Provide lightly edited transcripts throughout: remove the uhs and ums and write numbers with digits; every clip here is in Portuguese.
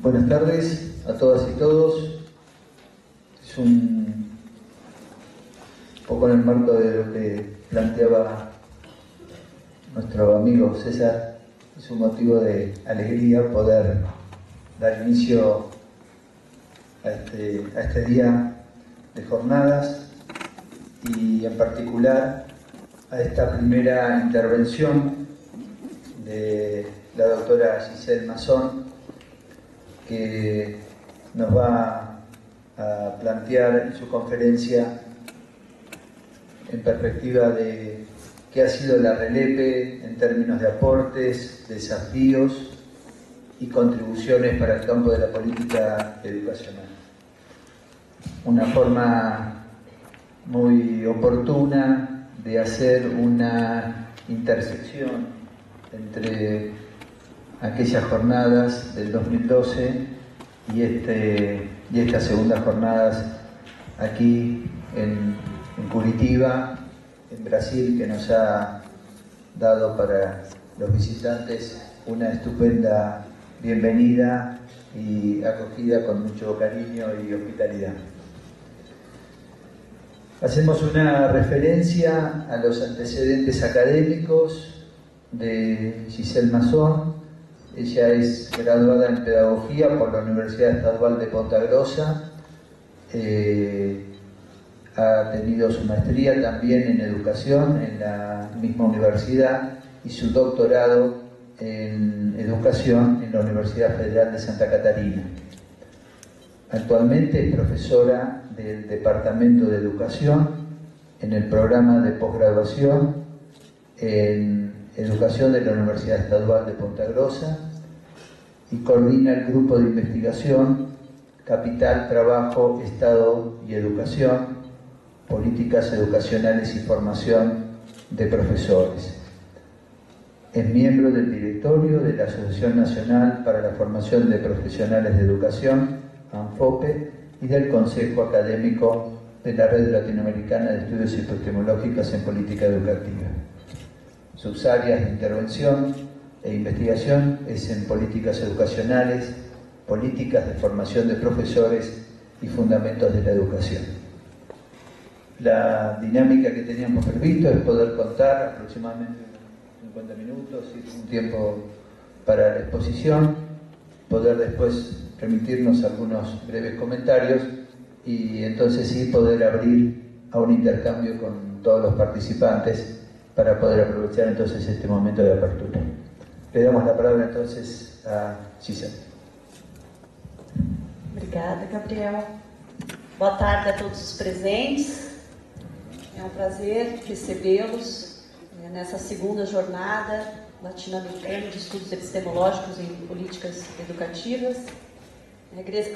Buenas tardes a todas y todos. Es un poco en el marco de lo que planteaba nuestro amigo César, es un motivo de alegría poder dar inicio a este día de jornadas y en particular a esta primera intervención de la doctora Giselle Mazón, que nos va a plantear en su conferencia en perspectiva de qué ha sido la RELEPE en términos de aportes, desafíos y contribuciones para el campo de la política educacional. Una forma muy oportuna de hacer una intersección entre aquellas jornadas del 2012 y estas segundas jornadas aquí en Curitiba, en Brasil, que nos ha dado para los visitantes una estupenda bienvenida y acogida con mucho cariño y hospitalidad. Hacemos una referencia a los antecedentes académicos de Giselle Mazón. Ella es graduada en Pedagogía por la Universidad Estadual de Ponta Grossa. Ha tenido su maestría también en Educación en la misma universidad y su doctorado en Educación en la Universidad Federal de Santa Catarina. Actualmente es profesora del Departamento de Educación en el programa de posgraduación en Educación de la Universidad Estadual de Ponta Grossa y coordina el grupo de investigación Capital, Trabajo, Estado y Educación, Políticas Educacionales y Formación de Profesores. Es miembro del directorio de la Asociación Nacional para la Formación de Profesionales de Educación, ANFOPE, y del Consejo Académico de la Red Latinoamericana de Estudios Epistemológicos en Política Educativa. Sus áreas de intervención e investigación es en políticas educacionales, políticas de formación de profesores y fundamentos de la educación. La dinámica que teníamos previsto es poder contar aproximadamente 50 minutos, y un tiempo para la exposición, poder después remitirnos algunos breves comentarios y entonces sí poder abrir a un intercambio con todos los participantes para poder aprovechar entonces este momento de apertura. Le damos la palabra entonces a Giselle. Obrigada, Gabriel. Boa tarde a todos os presentes. É um prazer recebê-los nessa segunda jornada latino-americana de estudos epistemológicos em políticas educativas.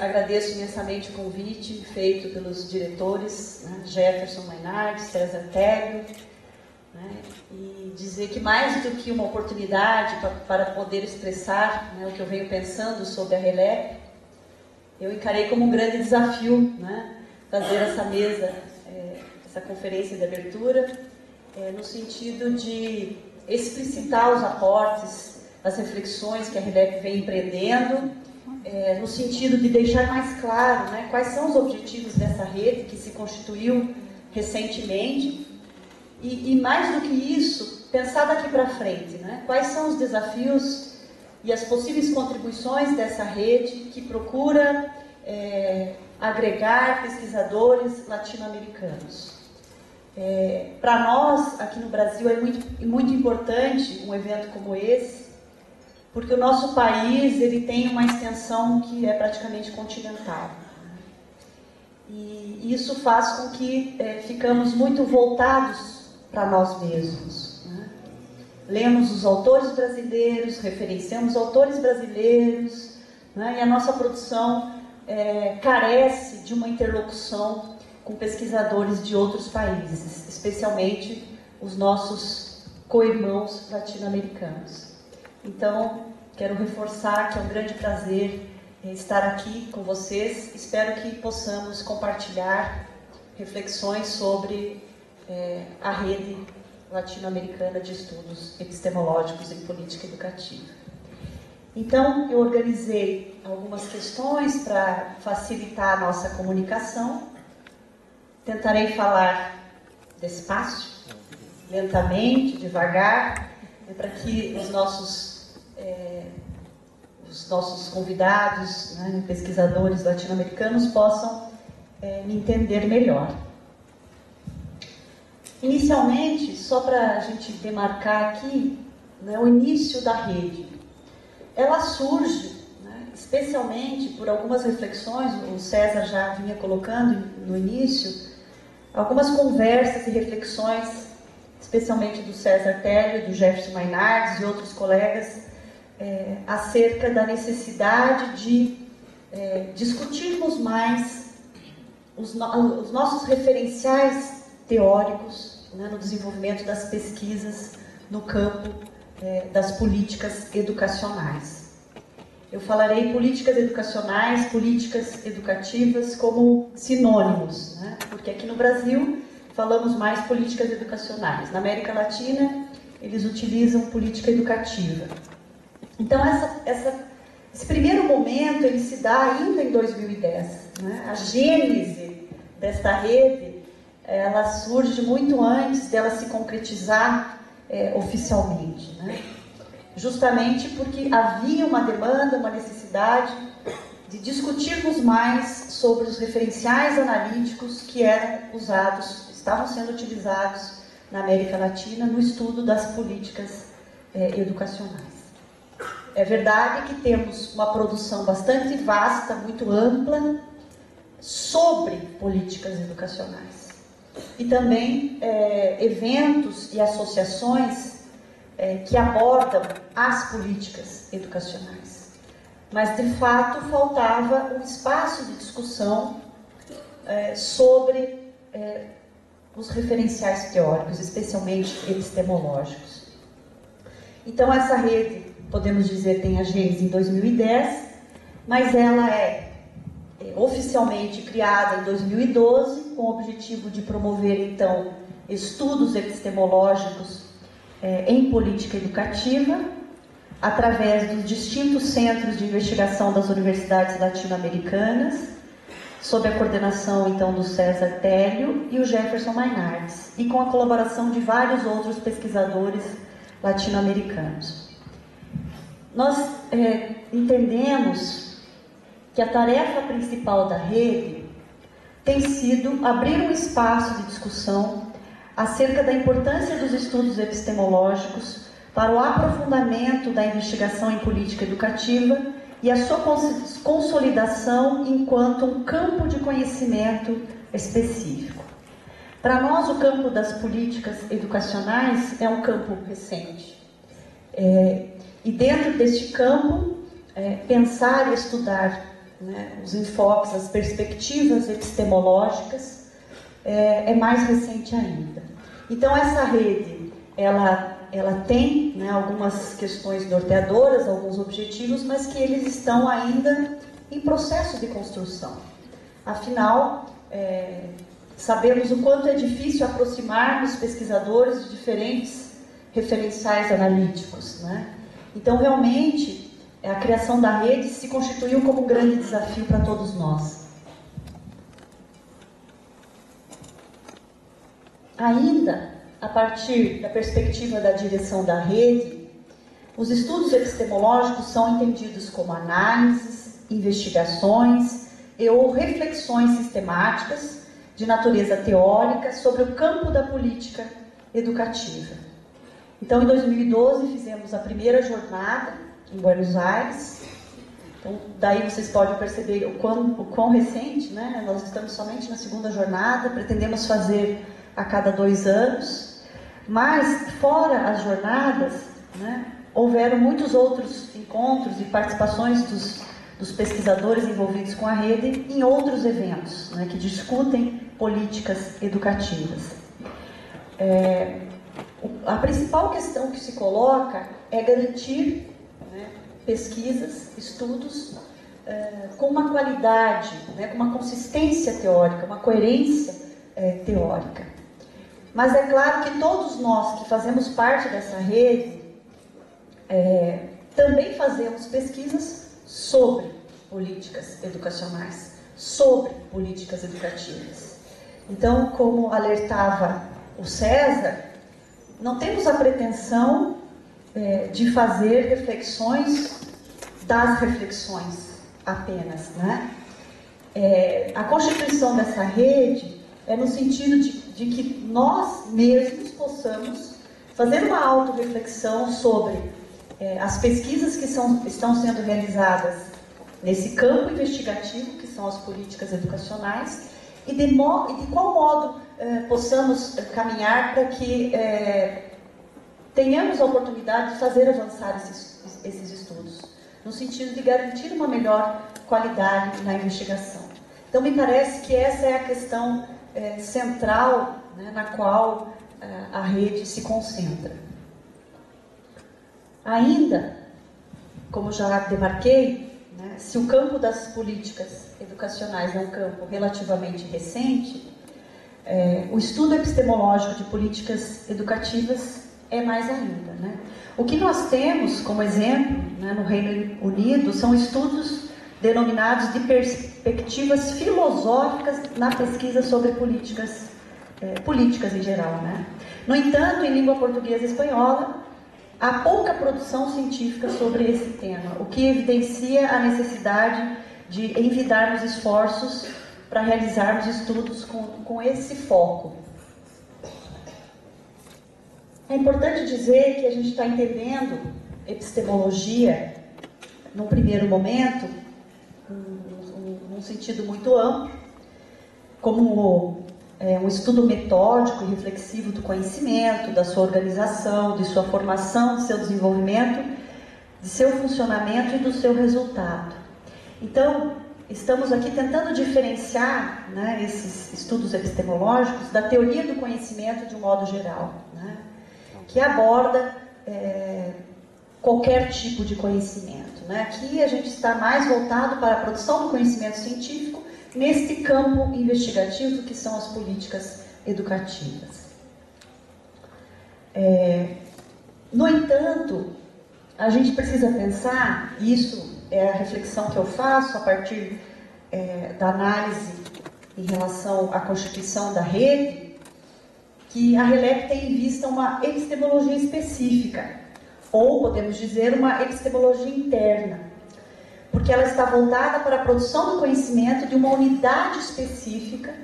Agradeço imensamente o convite feito pelos diretores, Jefferson Mainardi, César Teglio, e dizer que mais do que uma oportunidade para poder expressar o que eu venho pensando sobre a RELEPE, eu encarei como um grande desafio fazer essa mesa, essa conferência de abertura, no sentido de explicitar os aportes, as reflexões que a RELEPE vem empreendendo, no sentido de deixar mais claro quais são os objetivos dessa rede que se constituiu recentemente e mais do que isso, pensar daqui para frente, quais são os desafios e as possíveis contribuições dessa rede que procura agregar pesquisadores latino-americanos. Para nós, aqui no Brasil, é muito importante um evento como esse, porque o nosso país ele tem uma extensão que é praticamente continental. E isso faz com que ficamos muito voltados para nós mesmos. Lemos os autores brasileiros, referenciamos autores brasileiros, e a nossa produção carece de uma interlocução com pesquisadores de outros países, especialmente os nossos co-irmãos latino-americanos. Então, quero reforçar que é um grande prazer estar aqui com vocês. Espero que possamos compartilhar reflexões sobre a rede latino-americana de estudos epistemológicos em política educativa. Então, eu organizei algumas questões para facilitar a nossa comunicação. Tentarei falar despacio, lentamente, devagar, para que os nossos convidados, né, pesquisadores latino-americanos possam me entender melhor. Inicialmente, só para a gente demarcar aqui, né, o início da rede. Ela surge, né, especialmente por algumas reflexões, o César já vinha colocando no início, algumas conversas e reflexões, especialmente do César Télio, do Jefferson Maynardes e outros colegas, acerca da necessidade de discutirmos mais os nossos referenciais teóricos, né, no desenvolvimento das pesquisas no campo das políticas educacionais. Eu falarei políticas educacionais, políticas educativas como sinônimos, né, porque aqui no Brasil falamos mais políticas educacionais. Na América Latina, eles utilizam política educativa. Então, esse primeiro momento, ele se dá ainda em 2010. Né? A gênese desta rede, ela surge muito antes dela se concretizar oficialmente. Né? Justamente porque havia uma demanda, uma necessidade de discutirmos mais sobre os referenciais analíticos que estavam sendo utilizados na América Latina no estudo das políticas educacionais. É verdade que temos uma produção bastante vasta, muito ampla, sobre políticas educacionais. E também eventos e associações que abordam as políticas educacionais. Mas, de fato, faltava um espaço de discussão sobre os referenciais teóricos, especialmente epistemológicos. Então, essa rede, podemos dizer, tem a gênese em 2010, mas ela é oficialmente criada em 2012, com o objetivo de promover, então, estudos epistemológicos em política educativa, através dos distintos centros de investigação das universidades latino-americanas, sob a coordenação, então, do César Télio e o Jefferson Maynardes, e com a colaboração de vários outros pesquisadores latino-americanos. Nós entendemos que a tarefa principal da rede tem sido abrir um espaço de discussão acerca da importância dos estudos epistemológicos para o aprofundamento da investigação em política educativa e a sua consolidação enquanto um campo de conhecimento específico. Para nós, o campo das políticas educacionais é um campo recente. E dentro deste campo, pensar e estudar, né, os enfoques, as perspectivas epistemológicas é mais recente ainda. Então, essa rede, ela tem, né, algumas questões norteadoras, alguns objetivos, mas que eles estão ainda em processo de construção. Afinal, sabemos o quanto é difícil aproximarmos pesquisadores de diferentes referenciais analíticos, né? Então, realmente, a criação da rede se constituiu como um grande desafio para todos nós. Ainda, a partir da perspectiva da direção da rede, os estudos epistemológicos são entendidos como análises, investigações ou reflexões sistemáticas de natureza teórica sobre o campo da política educativa. Então, em 2012, fizemos a primeira jornada em Buenos Aires. Então, daí vocês podem perceber o quão recente, né? Nós estamos somente na segunda jornada, pretendemos fazer a cada 2 anos. Mas, fora as jornadas, né, houveram muitos outros encontros e participações dos pesquisadores envolvidos com a rede em outros eventos, né, que discutem políticas educativas. A principal questão que se coloca é garantir, né, pesquisas, estudos com uma qualidade, né, com uma consistência teórica, uma coerência teórica. Mas é claro que todos nós que fazemos parte dessa rede também fazemos pesquisas sobre políticas educacionais, sobre políticas educativas. Então, como alertava o César, não temos a pretensão de fazer reflexões das reflexões apenas, né? A constituição dessa rede é no sentido de que nós mesmos possamos fazer uma autorreflexão sobre as pesquisas que estão sendo realizadas nesse campo investigativo, que são as políticas educacionais, e de qual modo possamos caminhar para que tenhamos a oportunidade de fazer avançar esses estudos, no sentido de garantir uma melhor qualidade na investigação. Então, me parece que essa é a questão central, né, na qual a rede se concentra. Ainda, como já demarquei, né, se o campo das políticas educacionais é um campo relativamente recente, o estudo epistemológico de políticas educativas é mais ainda, né? O que nós temos como exemplo, né, no Reino Unido são estudos denominados de perspectivas filosóficas na pesquisa sobre políticas em geral, né? No entanto, em língua portuguesa e espanhola, há pouca produção científica sobre esse tema, o que evidencia a necessidade de envidarmos esforços para realizarmos estudos com esse foco. É importante dizer que a gente está entendendo epistemologia, num primeiro momento, num sentido muito amplo, como um estudo metódico e reflexivo do conhecimento, da sua organização, de sua formação, de seu desenvolvimento, de seu funcionamento e do seu resultado. Então, estamos aqui tentando diferenciar, né, esses estudos epistemológicos da teoria do conhecimento de um modo geral, né, que aborda qualquer tipo de conhecimento, né? Aqui a gente está mais voltado para a produção do conhecimento científico neste campo investigativo que são as políticas educativas. No entanto, a gente precisa pensar, e isso é a reflexão que eu faço a partir da análise em relação à constituição da rede, que a RELEP tem em vista uma epistemologia específica, ou podemos dizer uma epistemologia interna, porque ela está voltada para a produção do conhecimento de uma unidade específica,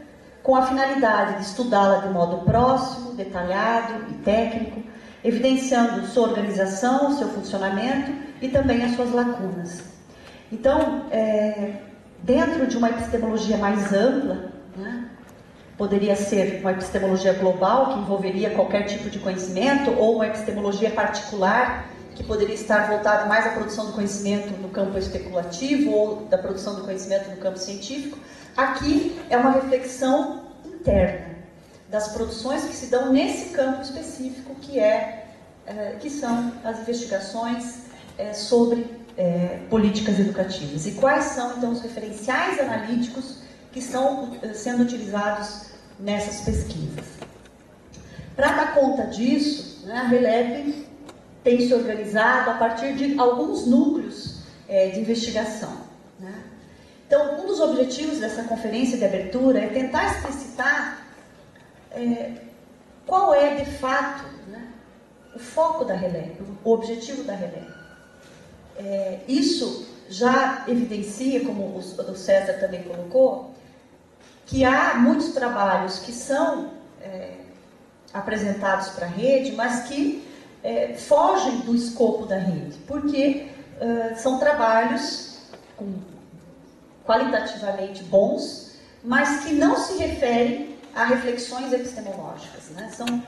com a finalidade de estudá-la de modo próximo, detalhado e técnico, evidenciando sua organização, seu funcionamento e também as suas lacunas. Então, dentro de uma epistemologia mais ampla, né, poderia ser uma epistemologia global, que envolveria qualquer tipo de conhecimento, ou uma epistemologia particular, que poderia estar voltada mais à produção do conhecimento no campo especulativo, ou da produção do conhecimento no campo científico. Aqui é uma reflexão interna das produções que se dão nesse campo específico, que são as investigações sobre políticas educativas. E quais são, então, os referenciais analíticos que estão sendo utilizados nessas pesquisas. Para dar conta disso, né, a RELEP tem se organizado a partir de alguns núcleos de investigação, né? Então, um dos objetivos dessa conferência de abertura é tentar explicitar qual é, de fato, né, o foco da RELEP, o objetivo da RELEP. Isso já evidencia, como o César também colocou, que há muitos trabalhos que são apresentados para a rede, mas que fogem do escopo da rede, porque são trabalhos qualitativamente bons, mas que não se referem a reflexões epistemológicas, né? São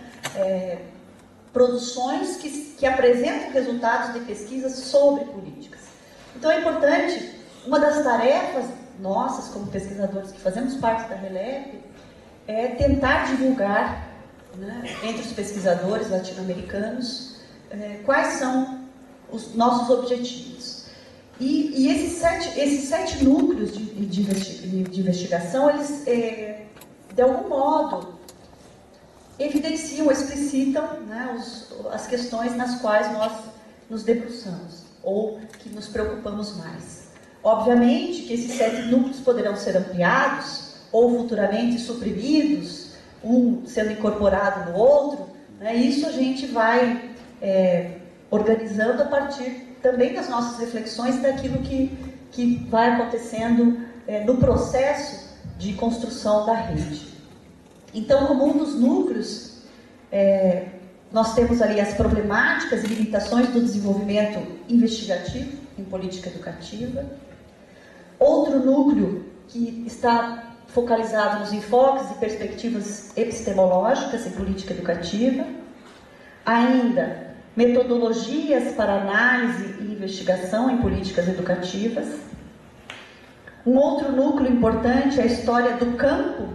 produções que apresentam resultados de pesquisas sobre políticas. Então é importante, uma das tarefas nossas como pesquisadores que fazemos parte da RELEP é tentar divulgar, né, entre os pesquisadores latino-americanos quais são os nossos objetivos. E esses sete núcleos de investigação, eles, de algum modo, evidenciam, explicitam, né, as questões nas quais nós nos debruçamos. ou que nos preocupamos mais. Obviamente que esses 7 núcleos poderão ser ampliados ou futuramente suprimidos, um sendo incorporado no outro, né? Isso a gente vai organizando a partir também das nossas reflexões daquilo que vai acontecendo no processo de construção da rede. Então, como um dos núcleos, nós temos ali as problemáticas e limitações do desenvolvimento investigativo em política educativa. Outro núcleo que está focalizado nos enfoques e perspectivas epistemológicas em política educativa. Ainda, metodologias para análise e investigação em políticas educativas. Um outro núcleo importante é a história do campo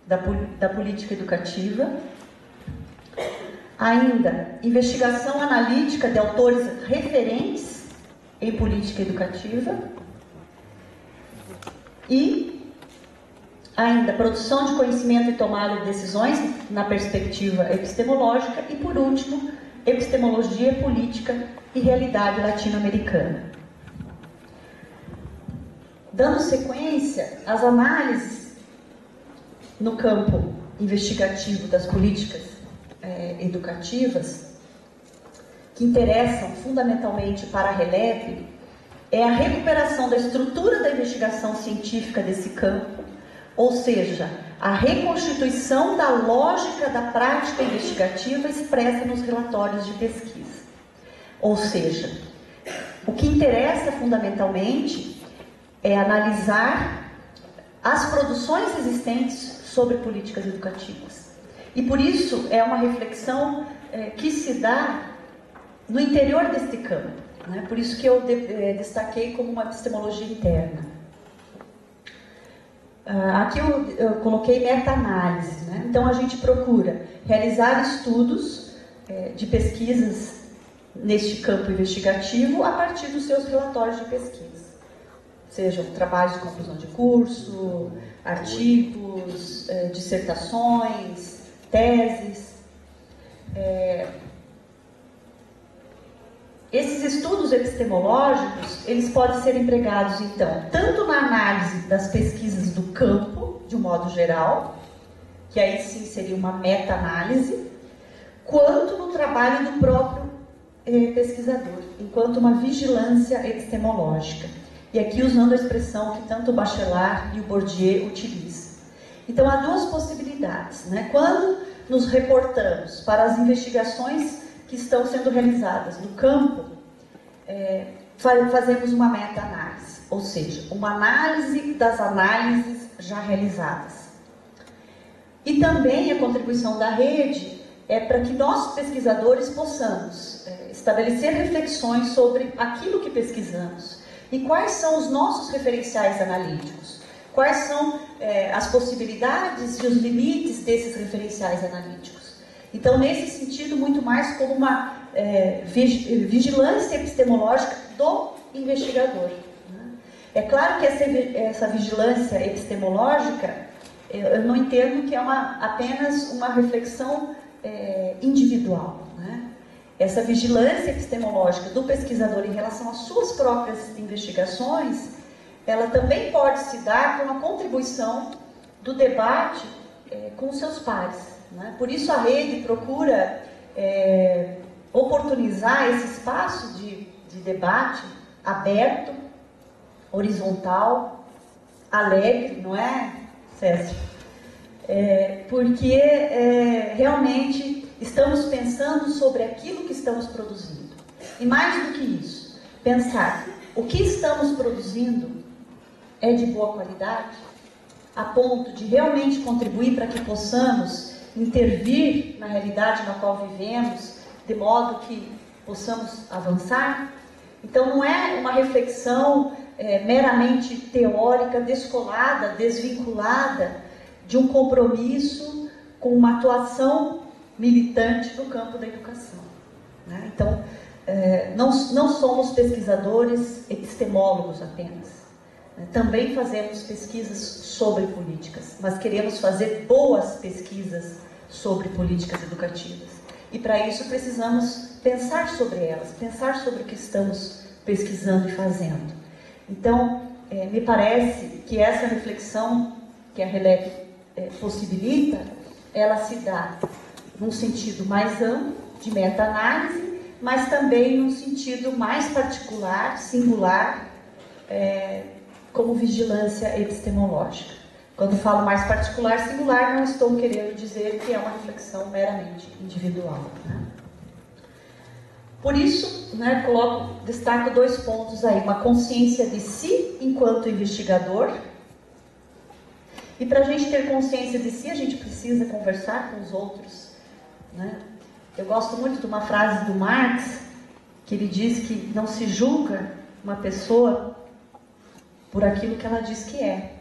da política educativa. Ainda, investigação analítica de autores referentes em política educativa. E ainda, produção de conhecimento e tomada de decisões na perspectiva epistemológica. E, por último, epistemologia, política e realidade latino-americana. Dando sequência, as análises no campo investigativo das políticas educativas, que interessam fundamentalmente para a Releve, é a recuperação da estrutura da investigação científica desse campo, ou seja, a reconstituição da lógica da prática investigativa expressa nos relatórios de pesquisa. Ou seja, o que interessa fundamentalmente é analisar as produções existentes sobre políticas educativas. E por isso é uma reflexão que se dá no interior deste campo, né? Por isso que eu destaquei como uma epistemologia interna. Aqui eu coloquei meta-análise, né? Então a gente procura realizar estudos de pesquisas neste campo investigativo a partir dos seus relatórios de pesquisa. Sejam trabalhos de conclusão de curso, artigos, dissertações, teses. Esses estudos epistemológicos, eles podem ser empregados, então, tanto na análise das pesquisas do campo, de um modo geral, que aí sim seria uma meta-análise, quanto no trabalho do próprio pesquisador, enquanto uma vigilância epistemológica. E aqui usando a expressão que tanto o Bachelard e o Bourdieu utilizam. Então, há duas possibilidades, né? Quando nos reportamos para as investigações que estão sendo realizadas no campo, fazemos uma meta-análise, ou seja, uma análise das análises já realizadas. E também a contribuição da rede é para que nós, pesquisadores, possamos estabelecer reflexões sobre aquilo que pesquisamos e quais são os nossos referenciais analíticos, quais são as possibilidades e os limites desses referenciais analíticos. Então, nesse sentido, muito mais como uma vigilância epistemológica do investigador, né? É claro que essa vigilância epistemológica, eu não entendo que é apenas uma reflexão individual, né? Essa vigilância epistemológica do pesquisador em relação às suas próprias investigações, ela também pode se dar com a contribuição do debate com os seus pares, né? Por isso a rede procura oportunizar esse espaço de debate aberto, horizontal, alegre, não é, César? Porque realmente estamos pensando sobre aquilo que estamos produzindo. E mais do que isso, pensar o que estamos produzindo é de boa qualidade, a ponto de realmente contribuir para que possamos intervir na realidade na qual vivemos, de modo que possamos avançar. Então não é uma reflexão meramente teórica, descolada, desvinculada de um compromisso com uma atuação militante no campo da educação, né? Então, não somos pesquisadores epistemólogos apenas, né? Também fazemos pesquisas sobre políticas, mas queremos fazer boas pesquisas sobre políticas educativas. E para isso precisamos pensar sobre elas, pensar sobre o que estamos pesquisando e fazendo. Então, me parece que essa reflexão que a RELEC possibilita, ela se dá num sentido mais amplo, de meta-análise, mas também num sentido mais particular, singular, como vigilância epistemológica. Quando falo mais particular, singular, não estou querendo dizer que é uma reflexão meramente individual, né? Por isso, né, destaco 2 pontos aí: uma consciência de si enquanto investigador. E para a gente ter consciência de si, a gente precisa conversar com os outros, né? Eu gosto muito de uma frase do Marx, que ele diz que não se julga uma pessoa por aquilo que ela diz que é.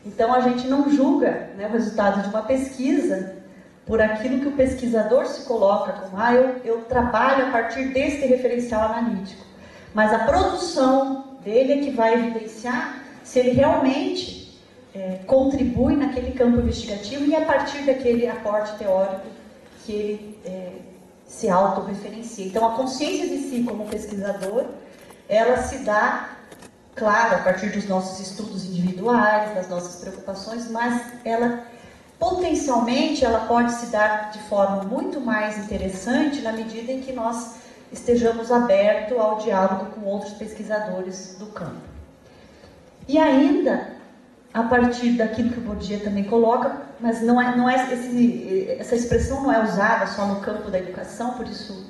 Então a gente não julga, né, o resultado de uma pesquisa por aquilo que o pesquisador se coloca como: eu trabalho a partir deste referencial analítico. Mas a produção dele é que vai evidenciar se ele realmente contribui naquele campo investigativo e a partir daquele aporte teórico que ele se autorreferencia. Então a consciência de si como pesquisador, ela se dá, claro, a partir dos nossos estudos individuais, das nossas preocupações, mas ela potencialmente ela pode se dar de forma muito mais interessante na medida em que nós estejamos abertos ao diálogo com outros pesquisadores do campo. E ainda, a partir daquilo que o Bourdieu também coloca, mas essa expressão não é usada só no campo da educação, por isso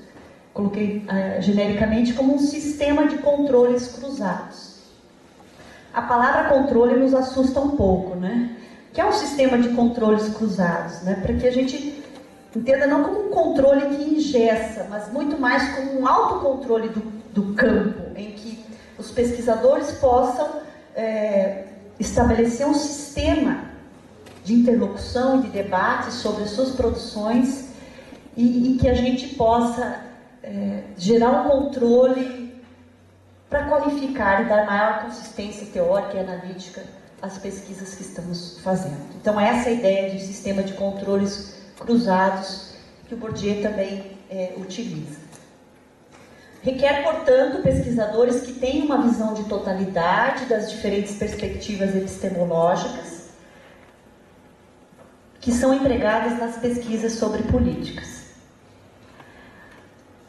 coloquei genericamente como um sistema de controles cruzados. A palavra controle nos assusta um pouco, né? Que é um sistema de controles cruzados, né? Para que a gente entenda não como um controle que engessa, mas muito mais como um autocontrole do campo, em que os pesquisadores possam estabelecer um sistema de interlocução e de debate sobre as suas produções e que a gente possa gerar um controle para qualificar e dar maior consistência teórica e analítica às pesquisas que estamos fazendo. Então essa é a ideia de sistema de controles cruzados que o Bourdieu também utiliza. Requer, portanto, pesquisadores que tenham uma visão de totalidade das diferentes perspectivas epistemológicas que são empregadas nas pesquisas sobre políticas.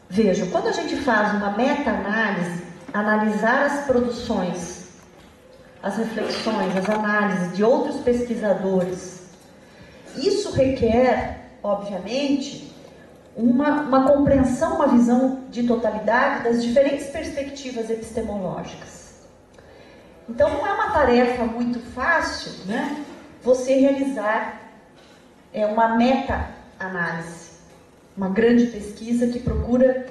Vejam, quando a gente faz uma meta-análise, analisar as produções, as reflexões, as análises de outros pesquisadores, isso requer, obviamente, uma compreensão, uma visão de totalidade das diferentes perspectivas epistemológicas. Então não é uma tarefa muito fácil, né, você realizar uma meta-análise, uma grande pesquisa que procura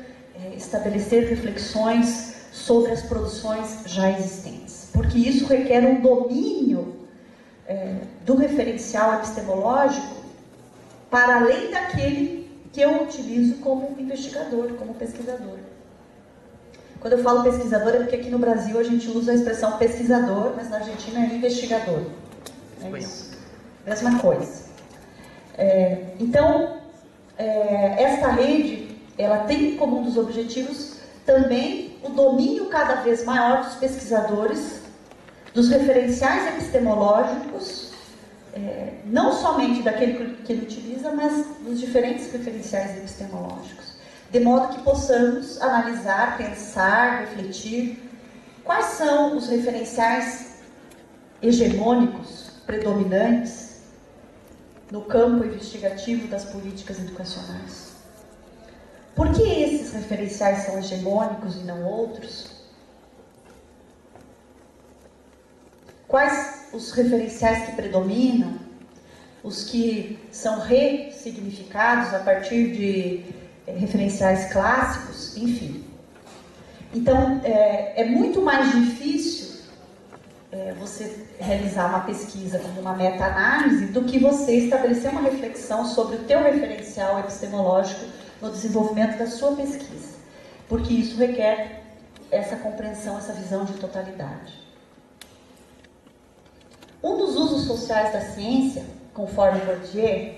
estabelecer reflexões sobre as produções já existentes, porque isso requer um domínio do referencial epistemológico para além daquele que eu utilizo como investigador, como pesquisador. Quando eu falo pesquisador é porque aqui no Brasil a gente usa a expressão pesquisador, mas na Argentina é investigador. É isso. Mesma coisa. Então, esta rede, ela tem como um dos objetivos também o domínio cada vez maior dos pesquisadores, dos referenciais epistemológicos, não somente daquele que ele utiliza, mas dos diferentes referenciais epistemológicos, de modo que possamos analisar, pensar, refletir quais são os referenciais hegemônicos, predominantes, no campo investigativo das políticas educacionais. Por que esses referenciais são hegemônicos e não outros? Quais os referenciais que predominam? Os que são ressignificados a partir de referenciais clássicos? Enfim. Então, é muito mais difícil você realizar uma pesquisa como uma meta-análise do que você estabelecer uma reflexão sobre o teu referencial epistemológico no desenvolvimento da sua pesquisa, porque isso requer essa compreensão, essa visão de totalidade. Um dos usos sociais da ciência, conforme Bourdieu,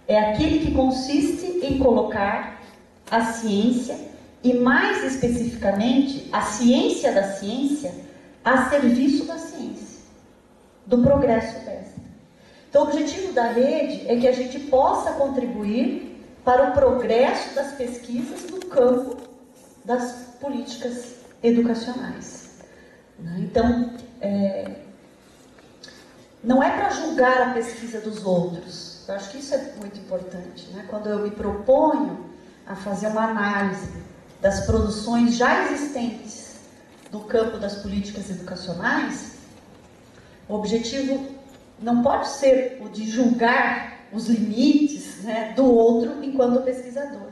é aquele que consiste em colocar a ciência e, mais especificamente, a ciência da ciência a serviço da ciência, do progresso desta. Então, o objetivo da rede é que a gente possa contribuir para o progresso das pesquisas no campo das políticas educacionais. Então, não é para julgar a pesquisa dos outros. Eu acho que isso é muito importante, né? Quando eu me proponho a fazer uma análise das produções já existentes no campo das políticas educacionais, o objetivo não pode ser o de julgar os limites, né, do outro enquanto pesquisador,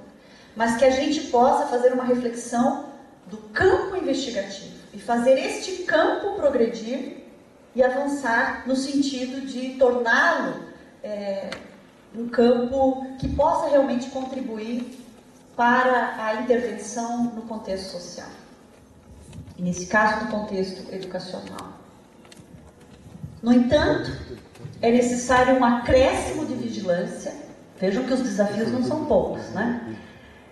mas que a gente possa fazer uma reflexão do campo investigativo e fazer este campo progredir e avançar no sentido de torná-lo um campo que possa realmente contribuir para a intervenção no contexto social. E nesse caso, no contexto educacional. No entanto, é necessário um acréscimo de vigilância. Vejam que os desafios não são poucos, né?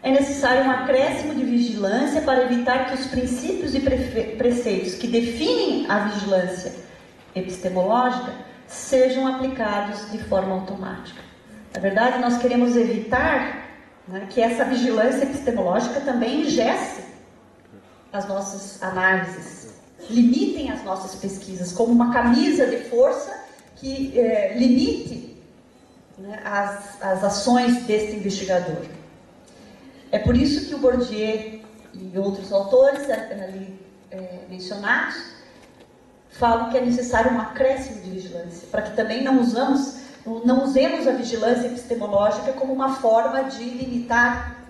É necessário um acréscimo de vigilância para evitar que os princípios e preceitos que definem a vigilância epistemológica sejam aplicados de forma automática. Na verdade, nós queremos evitar, né, que essa vigilância epistemológica também engesse as nossas análises, limitem as nossas pesquisas, como uma camisa de força que limite, né, as ações deste investigador. É por isso que o Bourdieu e outros autores ali mencionados falam que é necessário um acréscimo de vigilância, para que também não usemos a vigilância epistemológica como uma forma de limitar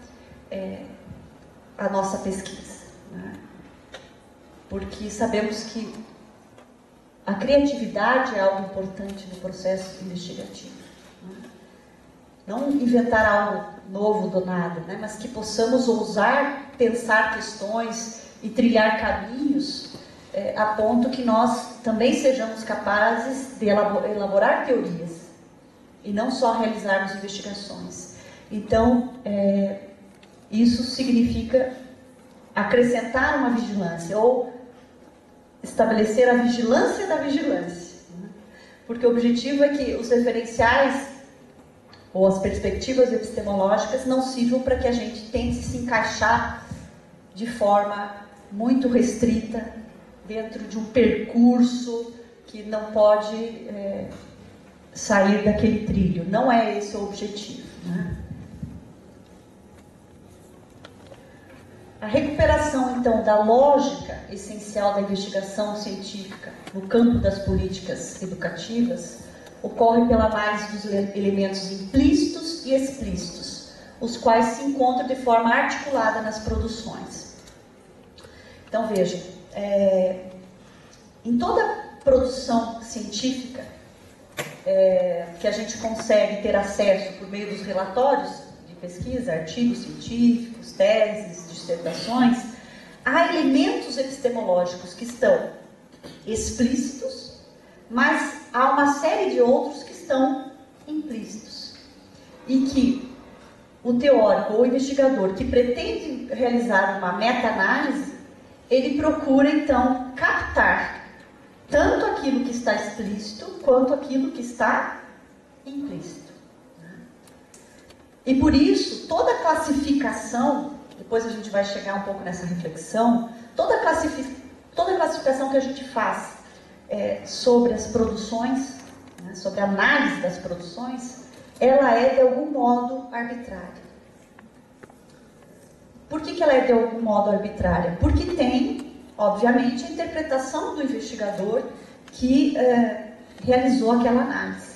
a nossa pesquisa, né? Porque sabemos que a criatividade é algo importante no processo investigativo, né? Não inventar algo novo do nada, né? Mas que possamos ousar pensar questões e trilhar caminhos a ponto que nós também sejamos capazes de elaborar teorias e não só realizarmos investigações. Então, isso significa acrescentar uma vigilância ou estabelecer a vigilância da vigilância, né? Porque o objetivo é que os referenciais ou as perspectivas epistemológicas não sirvam para que a gente tente se encaixar de forma muito restrita dentro de um percurso que não pode sair daquele trilho. Não é esse o objetivo, né? A recuperação, então, da lógica essencial da investigação científica no campo das políticas educativas ocorre pela análise dos elementos implícitos e explícitos, os quais se encontram de forma articulada nas produções. Então, vejam, em toda produção científica que a gente consegue ter acesso por meio dos relatórios de pesquisa, artigos científicos, teses, dissertações, há elementos epistemológicos que estão explícitos, mas há uma série de outros que estão implícitos. E que o teórico ou o investigador que pretende realizar uma meta-análise, ele procura, então, captar tanto aquilo que está explícito quanto aquilo que está implícito. E por isso, toda classificação, depois a gente vai chegar um pouco nessa reflexão, toda classificação que a gente faz sobre as produções, né, sobre a análise das produções, ela é de algum modo arbitrária. Por que ela é de algum modo arbitrária? Porque tem, obviamente, a interpretação do investigador que realizou aquela análise.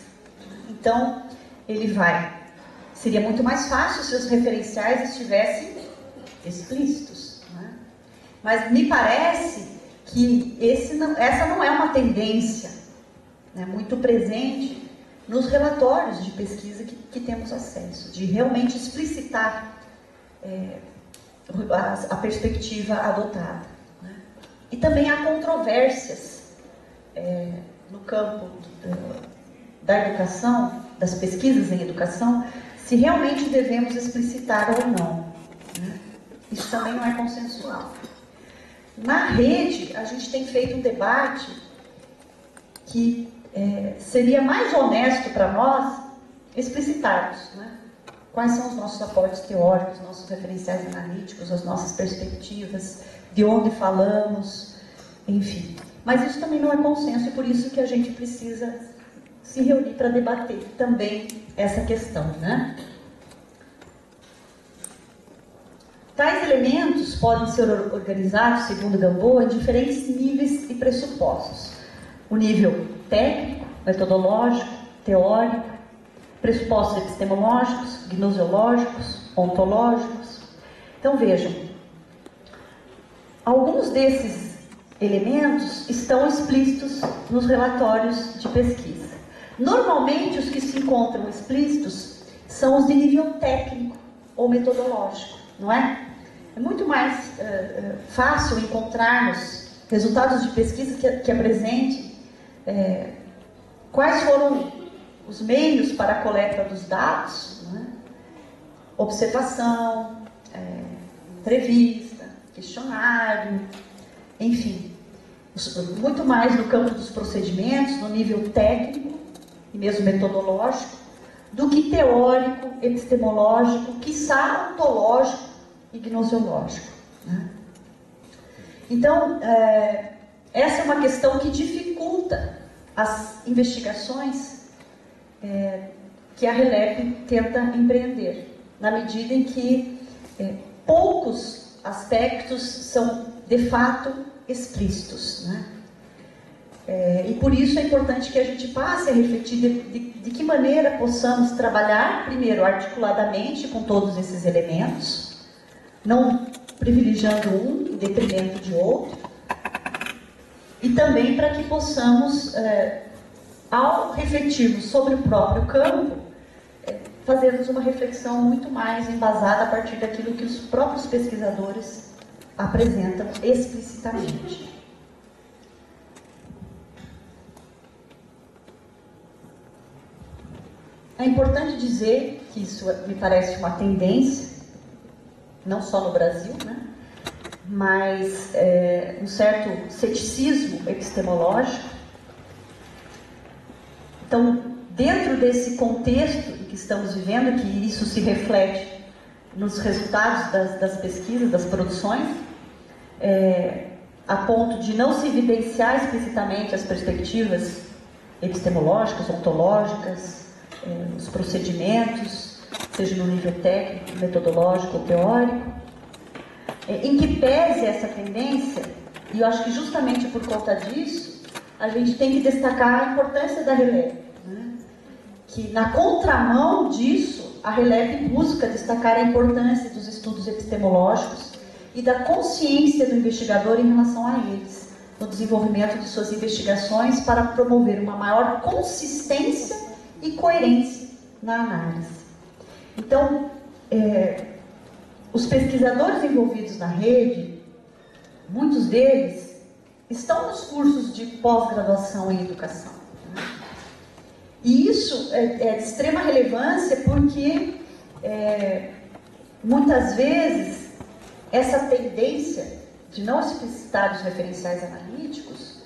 Então, seria muito mais fácil se os referenciais estivessem explícitos, né? Mas me parece que essa não é uma tendência, né, muito presente nos relatórios de pesquisa que temos acesso, de realmente explicitar a perspectiva adotada, né? E também há controvérsias no campo da educação, das pesquisas em educação, se realmente devemos explicitar ou não, né? Isso também não é consensual. Na rede, a gente tem feito um debate que seria mais honesto para nós explicitarmos, né? Quais são os nossos aportes teóricos, nossos referenciais analíticos, as nossas perspectivas, de onde falamos, enfim. Mas isso também não é consenso e por isso que a gente precisa se reunir para debater também essa questão, né? Tais elementos podem ser organizados, segundo Gamboa, em diferentes níveis e pressupostos. O nível técnico, metodológico, teórico, pressupostos epistemológicos, gnoseológicos, ontológicos. Então vejam, alguns desses elementos estão explícitos nos relatórios de pesquisa. Normalmente os que se encontram explícitos são os de nível técnico ou metodológico, não é? É muito mais fácil encontrarmos resultados de pesquisa que apresentem quais foram os meios para a coleta dos dados, né? Observação, entrevista, questionário, enfim, muito mais no campo dos procedimentos, no nível técnico e mesmo metodológico, do que teórico, epistemológico, quiçá ontológico e gnoseológico, né? Então, essa é uma questão que dificulta as investigações que a RELEP tenta empreender, na medida em que poucos aspectos são, de fato, explícitos, né? E por isso é importante que a gente passe a refletir de que maneira possamos trabalhar, primeiro, articuladamente com todos esses elementos, não privilegiando um em detrimento de outro, e também para que possamos, ao refletirmos sobre o próprio campo, fazermos uma reflexão muito mais embasada a partir daquilo que os próprios pesquisadores apresentam explicitamente. É importante dizer que isso me parece uma tendência, não só no Brasil, né? Mas um certo ceticismo epistemológico. Então, dentro desse contexto em que estamos vivendo, que isso se reflete nos resultados das pesquisas, das produções, a ponto de não se evidenciar explicitamente as perspectivas epistemológicas, ontológicas, os procedimentos, seja no nível técnico, metodológico ou teórico, em que pese essa tendência, e eu acho que justamente por conta disso, a gente tem que destacar a importância da RELEP, né? Que na contramão disso, a RELEP busca destacar a importância dos estudos epistemológicos e da consciência do investigador em relação a eles, no desenvolvimento de suas investigações para promover uma maior consistência e coerência na análise. Então, os pesquisadores envolvidos na rede, muitos deles estão nos cursos de pós-graduação em educação, né? E isso é de extrema relevância porque, muitas vezes, essa tendência de não explicitar os referenciais analíticos,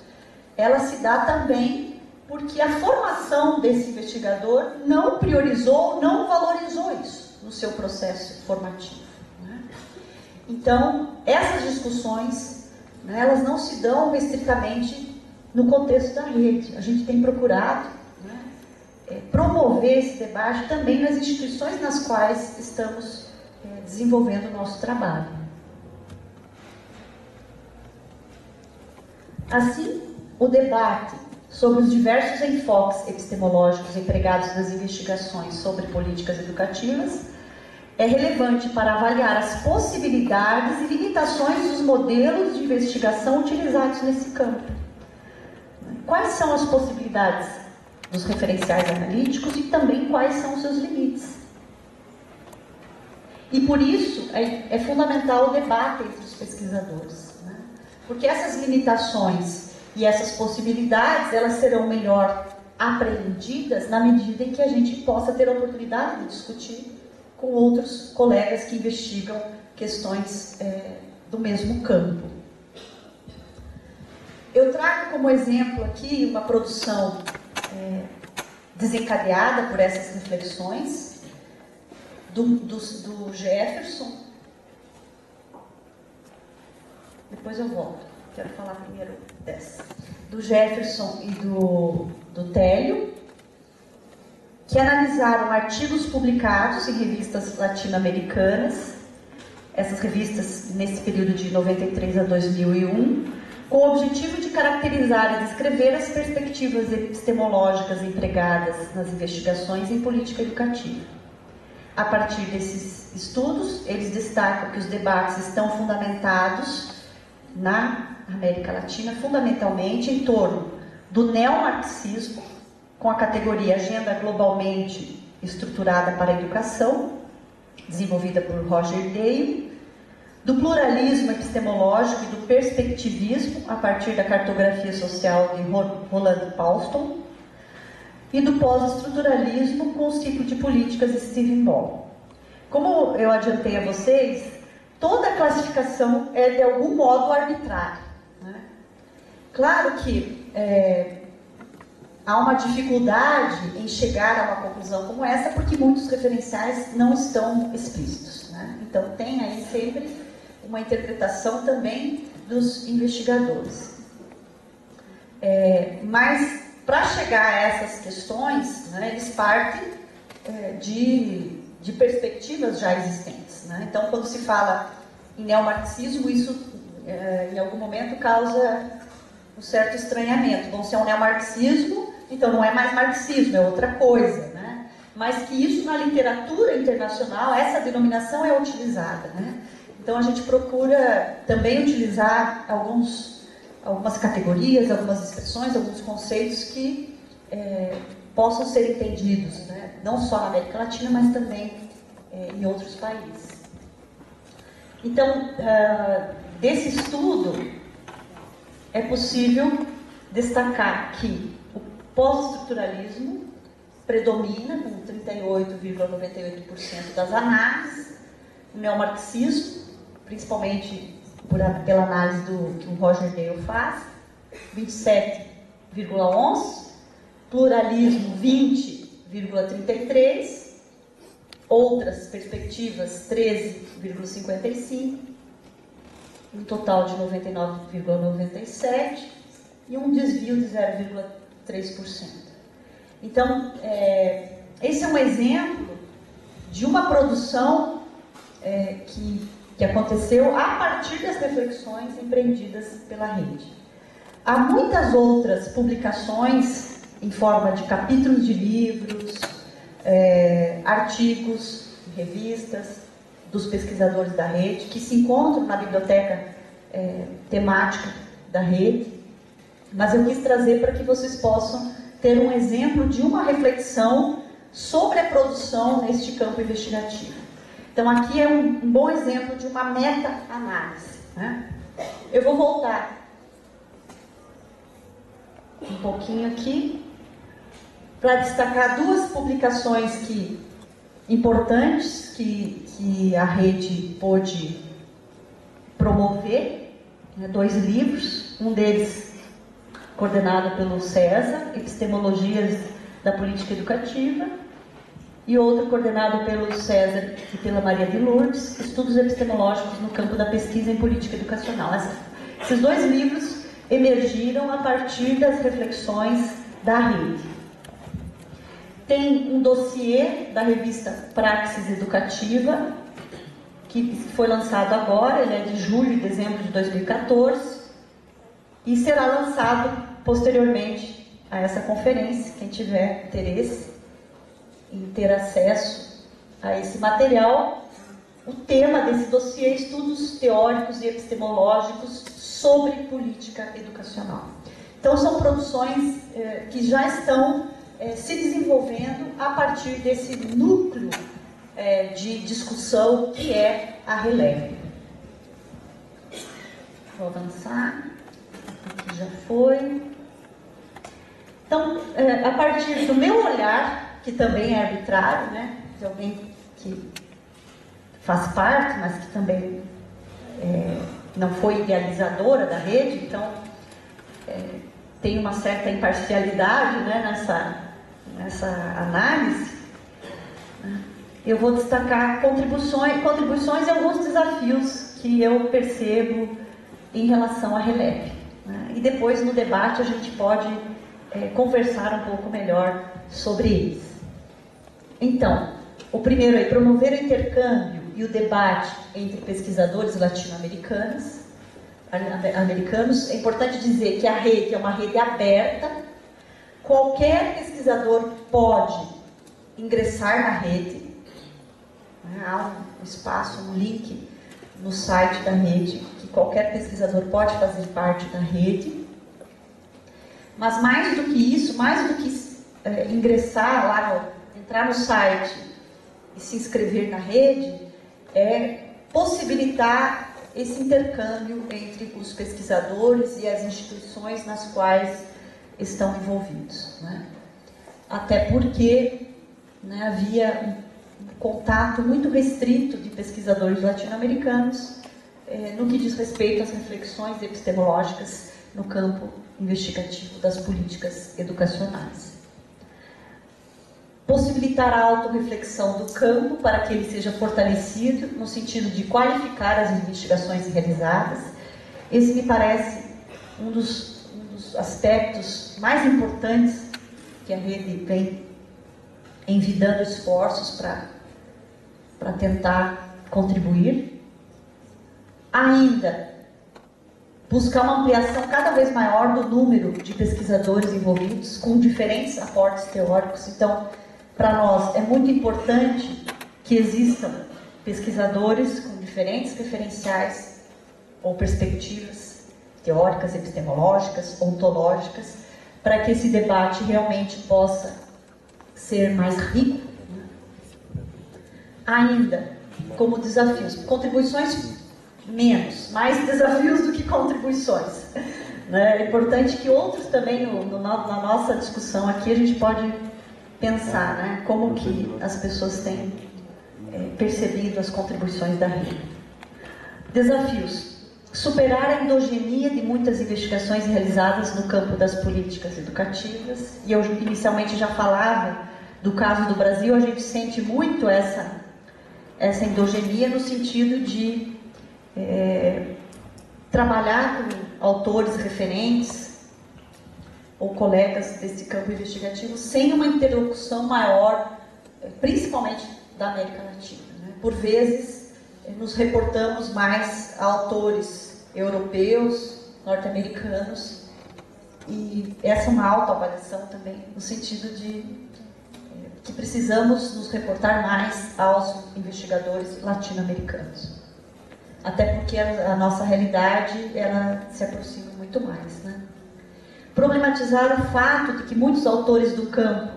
ela se dá também porque a formação desse investigador não priorizou, não valorizou isso no seu processo formativo, né? Então, essas discussões, né, elas não se dão estritamente no contexto da rede. A gente tem procurado, né, promover esse debate também nas instituições nas quais estamos desenvolvendo o nosso trabalho. Assim, o debate sobre os diversos enfoques epistemológicos empregados nas investigações sobre políticas educativas é relevante para avaliar as possibilidades e limitações dos modelos de investigação utilizados nesse campo. Quais são as possibilidades dos referenciais analíticos e também quais são os seus limites? E por isso é fundamental o debate entre os pesquisadores, né? Porque essas limitações e essas possibilidades, elas serão melhor apreendidas na medida em que a gente possa ter a oportunidade de discutir com outros colegas que investigam questões do mesmo campo. Eu trago como exemplo aqui uma produção desencadeada por essas reflexões do Jefferson. Depois eu volto, quero falar primeiro dessa. Do Jefferson e do Télio, que analisaram artigos publicados em revistas latino-americanas, essas revistas nesse período de 93 a 2001, com o objetivo de caracterizar e descrever as perspectivas epistemológicas empregadas nas investigações em política educativa. A partir desses estudos, eles destacam que os debates estão fundamentados na América Latina, fundamentalmente em torno do neomarxismo, com a categoria Agenda Globalmente Estruturada para a Educação, desenvolvida por Roger Dale, do pluralismo epistemológico e do perspectivismo, a partir da cartografia social de Roland Paulston, e do pós-estruturalismo com o ciclo de políticas de Stephen Ball. Como eu adiantei a vocês, toda a classificação é de algum modo arbitrária, né? Claro que há uma dificuldade em chegar a uma conclusão como essa, porque muitos referenciais não estão explícitos, né? Então tem aí sempre uma interpretação também dos investigadores. Mas para chegar a essas questões, né, eles partem de perspectivas já existentes, né? Então, quando se fala em neomarxismo, isso em algum momento causa um certo estranhamento. Bom, se é um neomarxismo, então não é mais marxismo, é outra coisa, né? Mas que isso na literatura internacional, essa denominação é utilizada, né? Então a gente procura também utilizar algumas categorias, algumas expressões, alguns conceitos que possam ser entendidos, né? Não só na América Latina, mas também em outros países. Então, desse estudo, é possível destacar que o pós-estruturalismo predomina com 38,98% das análises, o neomarxismo, principalmente pela análise que o Roger Dale faz, 27,11%, pluralismo 20,33%, outras perspectivas 13,55%, um total de 99,97% e um desvio de 0,3%. Então, esse é um exemplo de uma produção que aconteceu a partir das reflexões empreendidas pela rede. Há muitas outras publicações em forma de capítulos de livros, artigos, revistas dos pesquisadores da rede, que se encontram na biblioteca temática da rede, mas eu quis trazer para que vocês possam ter um exemplo de uma reflexão sobre a produção neste campo investigativo. Então, aqui é um bom exemplo de uma meta-análise, né? Eu vou voltar um pouquinho aqui para destacar duas publicações importantes que a rede pôde promover, né? 2 livros, um deles coordenado pelo César, Epistemologias da Política Educativa, e outro coordenado pelo César e pela Maria de Lourdes, Estudos Epistemológicos no Campo da Pesquisa em Política Educacional. Esses 2 livros emergiram a partir das reflexões da rede. Tem um dossiê da revista Praxis Educativa, que foi lançado agora, ele é de julho e dezembro de 2014, e será lançado posteriormente a essa conferência. Quem tiver interesse em ter acesso a esse material, o tema desse dossiê é estudos teóricos e epistemológicos sobre política educacional. Então, são produções que já estão se desenvolvendo a partir desse núcleo de discussão que é a Releve. Vou avançar, aqui já foi. Então, a partir do meu olhar, que também é arbitrário, né, de alguém que faz parte, mas que também não foi idealizadora da rede, então tem uma certa imparcialidade, né, nessa análise. Eu vou destacar contribuições e alguns desafios que eu percebo em relação à RELEP, né? E depois no debate a gente pode conversar um pouco melhor sobre eles. Então, o primeiro é promover o intercâmbio e o debate entre pesquisadores latino-americanos. É importante dizer que a rede é uma rede aberta, qualquer pesquisador pode ingressar na rede, né? Há um espaço, um link no site da rede, que qualquer pesquisador pode fazer parte da rede. Mas mais do que isso, mais do que ingressar lá, entrar no site e se inscrever na rede, é possibilitar esse intercâmbio entre os pesquisadores e as instituições nas quais estão envolvidos, né? Até porque, né, havia um contato muito restrito de pesquisadores latino-americanos no que diz respeito às reflexões epistemológicas no campo investigativo das políticas educacionais. Possibilitar a autorreflexão do campo para que ele seja fortalecido no sentido de qualificar as investigações realizadas. Esse me parece um dos aspectos mais importantes que a rede vem envidando esforços para tentar contribuir. Ainda, buscar uma ampliação cada vez maior do número de pesquisadores envolvidos com diferentes aportes teóricos. Então, para nós é muito importante que existam pesquisadores com diferentes referenciais ou perspectivas teóricas, epistemológicas, ontológicas, para que esse debate realmente possa ser mais rico. Ainda, como desafios, contribuições menos, mais desafios do que contribuições, né? É importante que outros também, na nossa discussão aqui, a gente pode pensar, né, como que as pessoas têm percebido as contribuições da rede. Desafios. Superar a endogenia de muitas investigações realizadas no campo das políticas educativas. E eu inicialmente já falava do caso do Brasil, a gente sente muito essa endogenia no sentido de trabalhar com autores referentes ou colegas desse campo investigativo sem uma interlocução maior, principalmente da América Latina, né? Por vezes, nos reportamos mais a autores europeus, norte-americanos, e essa é uma autoavaliação também, no sentido de que precisamos nos reportar mais aos investigadores latino-americanos. Até porque a nossa realidade, ela se aproxima muito mais, né? Problematizar o fato de que muitos autores do campo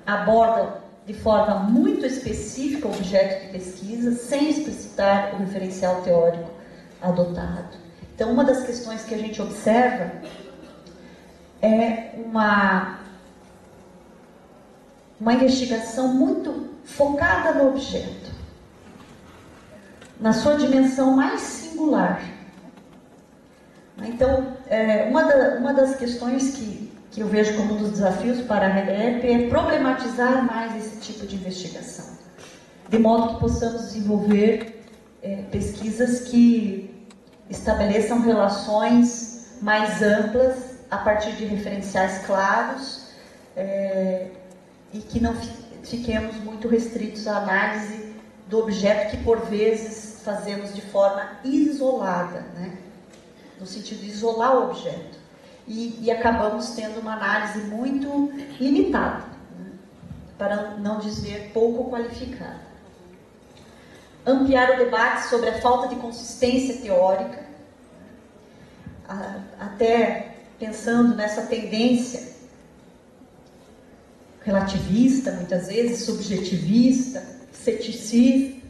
abordam de forma muito específica o objeto de pesquisa, sem explicitar o referencial teórico adotado. Então, uma das questões que a gente observa é uma investigação muito focada no objeto, na sua dimensão mais singular. Então, uma das questões que eu vejo como um dos desafios para a RELEP é problematizar mais esse tipo de investigação, de modo que possamos desenvolver pesquisas que estabeleçam relações mais amplas a partir de referenciais claros e que não fiquemos muito restritos à análise do objeto que, por vezes, fazemos de forma isolada, né? No sentido de isolar o objeto. E acabamos tendo uma análise muito limitada, né? Para não dizer pouco qualificada. Ampliar o debate sobre a falta de consistência teórica, até pensando nessa tendência relativista, muitas vezes, subjetivista, ceticista,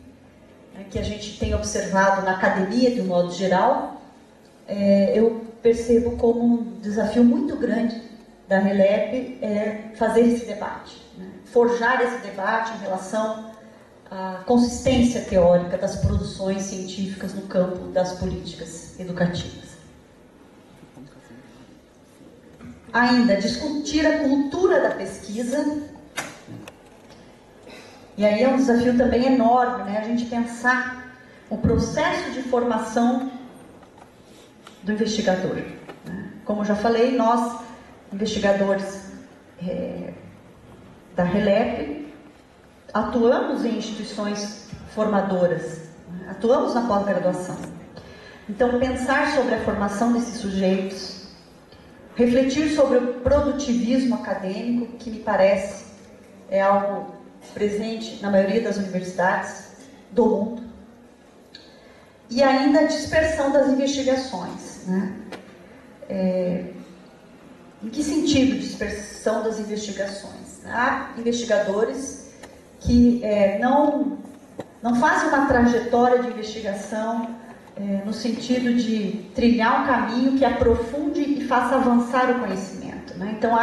né, que a gente tem observado na academia de um modo geral. Eu percebo como um desafio muito grande da RELEP fazer esse debate, né? Forjar esse debate em relação a consistência teórica das produções científicas no campo das políticas educativas. Ainda, discutir a cultura da pesquisa. E aí é um desafio também enorme, né? A gente pensar o processo de formação do investigador. Né? Como eu já falei, nós, investigadores da RELEP, atuamos em instituições formadoras, né? Atuamos na pós-graduação. Então, pensar sobre a formação desses sujeitos, refletir sobre o produtivismo acadêmico, que me parece é algo presente na maioria das universidades do mundo, e ainda a dispersão das investigações. Né? Em que sentido dispersão das investigações? Há investigadores que não fazem uma trajetória de investigação no sentido de trilhar um caminho que aprofunde e faça avançar o conhecimento. Né? Então,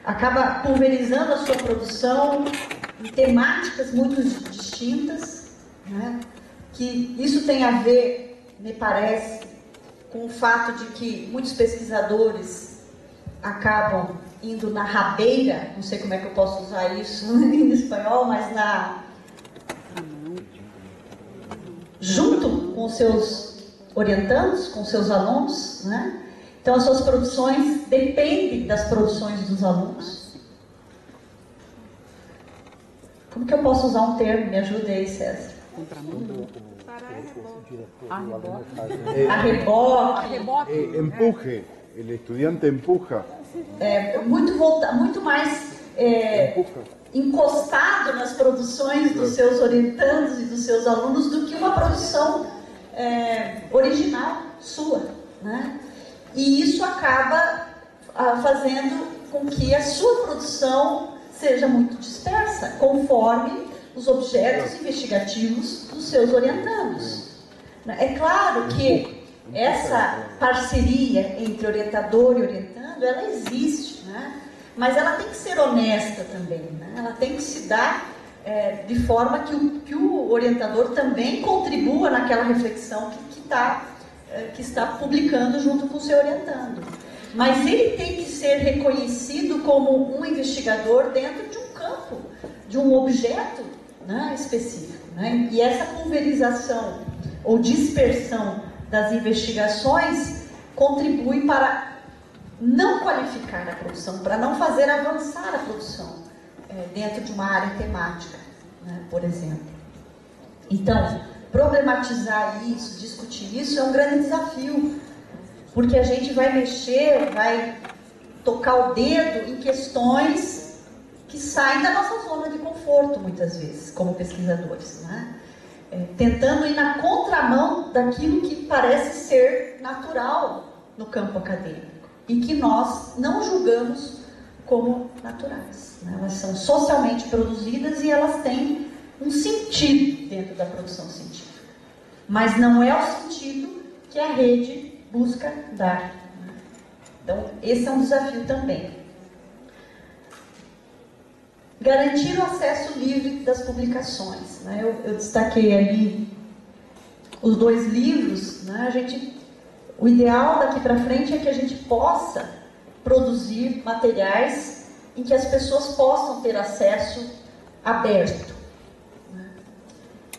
acaba pulverizando a sua produção em temáticas muito distintas, né? Que isso tem a ver, me parece, com o fato de que muitos pesquisadores acabam indo na rabeira, não sei como é que eu posso usar isso em espanhol, mas junto com os seus orientandos, com os seus alunos, né? Então as suas produções dependem das produções dos alunos. Como que eu posso usar um termo? Me ajuda aí, César. A reboque. Empuje. El estudiante empuja. Muito mais encostado nas produções dos seus orientandos e dos seus alunos do que uma produção original sua, né? E isso acaba fazendo com que a sua produção seja muito dispersa, conforme os objetos investigativos dos seus orientandos. É claro que essa parceria entre orientador e orientando, ela existe, né? Mas ela tem que ser honesta também, né? Ela tem que se dar de forma que o orientador também contribua naquela reflexão que está publicando junto com o seu orientando. Mas ele tem que ser reconhecido como um investigador dentro de um campo, de um objeto, né, específico. Né? E essa pulverização ou dispersão das investigações contribui para não qualificar a produção, para não fazer avançar a produção dentro de uma área temática, né, por exemplo. Então, problematizar isso, discutir isso é um grande desafio, porque a gente vai mexer, vai tocar o dedo em questões que saem da nossa zona de conforto, muitas vezes, como pesquisadores, né? Tentando ir na contramão daquilo que parece ser natural no campo acadêmico e que nós não julgamos como naturais, né? Elas são socialmente produzidas e elas têm um sentido dentro da produção científica, mas não é o sentido que a rede busca dar. Então, esse é um desafio também. Garantir o acesso livre das publicações. Né? Eu destaquei ali os 2 livros. Né? O ideal daqui para frente é que a gente possa produzir materiais em que as pessoas possam ter acesso aberto. Né?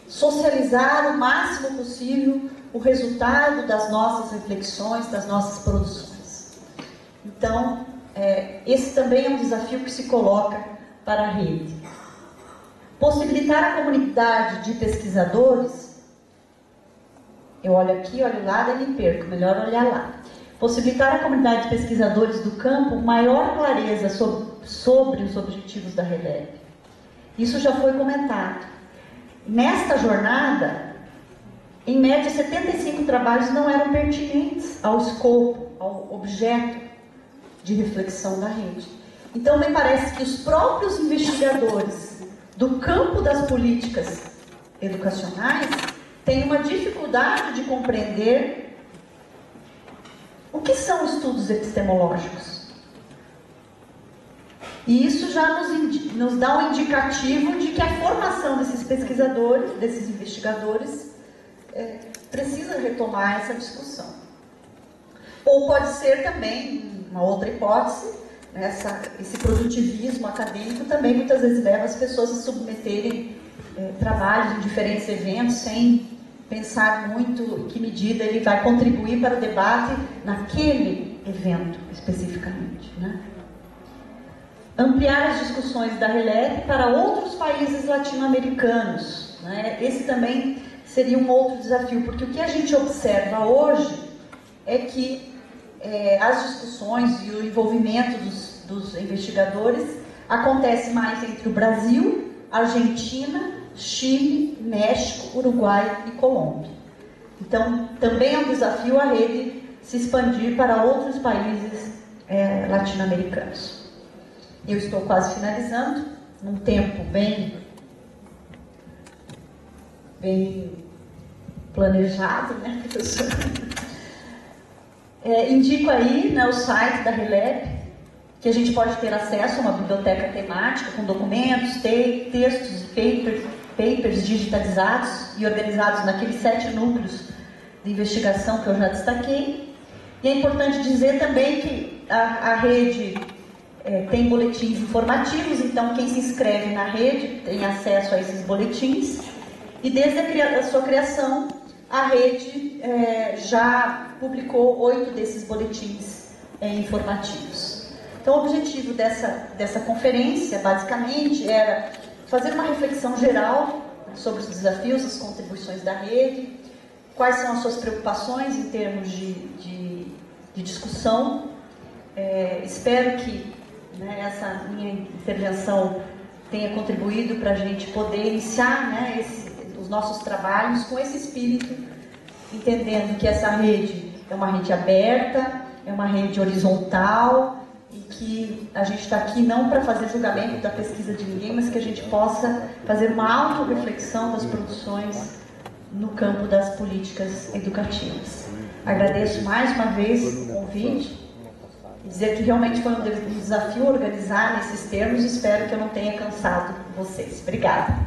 Socializar o máximo possível o resultado das nossas reflexões, das nossas produções. Então, esse também é um desafio que se coloca para a rede. Possibilitar a comunidade de pesquisadores, eu olho aqui, olho lá, daí me perco, melhor olhar lá. Possibilitar a comunidade de pesquisadores do campo maior clareza sobre os objetivos da RELEP. Isso já foi comentado. Nesta jornada, em média, 75 trabalhos não eram pertinentes ao escopo, ao objeto de reflexão da rede. Então, me parece que os próprios investigadores do campo das políticas educacionais têm uma dificuldade de compreender o que são estudos epistemológicos. E isso já nos dá um indicativo de que a formação desses pesquisadores, desses investigadores, precisa retomar essa discussão. Ou pode ser também, uma outra hipótese, esse produtivismo acadêmico também muitas vezes leva as pessoas a submeterem trabalhos em diferentes eventos sem pensar muito em que medida ele vai contribuir para o debate naquele evento especificamente, né? Ampliar as discussões da RELEP para outros países latino-americanos, né? Esse também seria um outro desafio, porque o que a gente observa hoje é que as discussões e o envolvimento dos investigadores acontece mais entre o Brasil, Argentina, Chile, México, Uruguai e Colômbia. Então, também é um desafio a rede se expandir para outros países latino-americanos. Eu estou quase finalizando, num tempo bem planejado, né, professor? Indico aí, né, o site da RELEP, que a gente pode ter acesso a uma biblioteca temática com documentos, textos e papers digitalizados e organizados naqueles 7 núcleos de investigação que eu já destaquei. E é importante dizer também que a rede tem boletins informativos, então quem se inscreve na rede tem acesso a esses boletins. E desde a sua criação, a rede já publicou 8 desses boletins informativos. Então, o objetivo dessa conferência, basicamente, era fazer uma reflexão geral sobre os desafios, as contribuições da rede, quais são as suas preocupações em termos de discussão. Espero que essa minha intervenção tenha contribuído para a gente poder iniciar, né, os nossos trabalhos com esse espírito, entendendo que essa rede é uma rede aberta, é uma rede horizontal, e que a gente está aqui não para fazer julgamento da pesquisa de ninguém, mas que a gente possa fazer uma autorreflexão das produções no campo das políticas educativas. Agradeço mais uma vez o convite e dizer que realmente foi um desafio organizar nesses termos e espero que eu não tenha cansado vocês. Obrigada.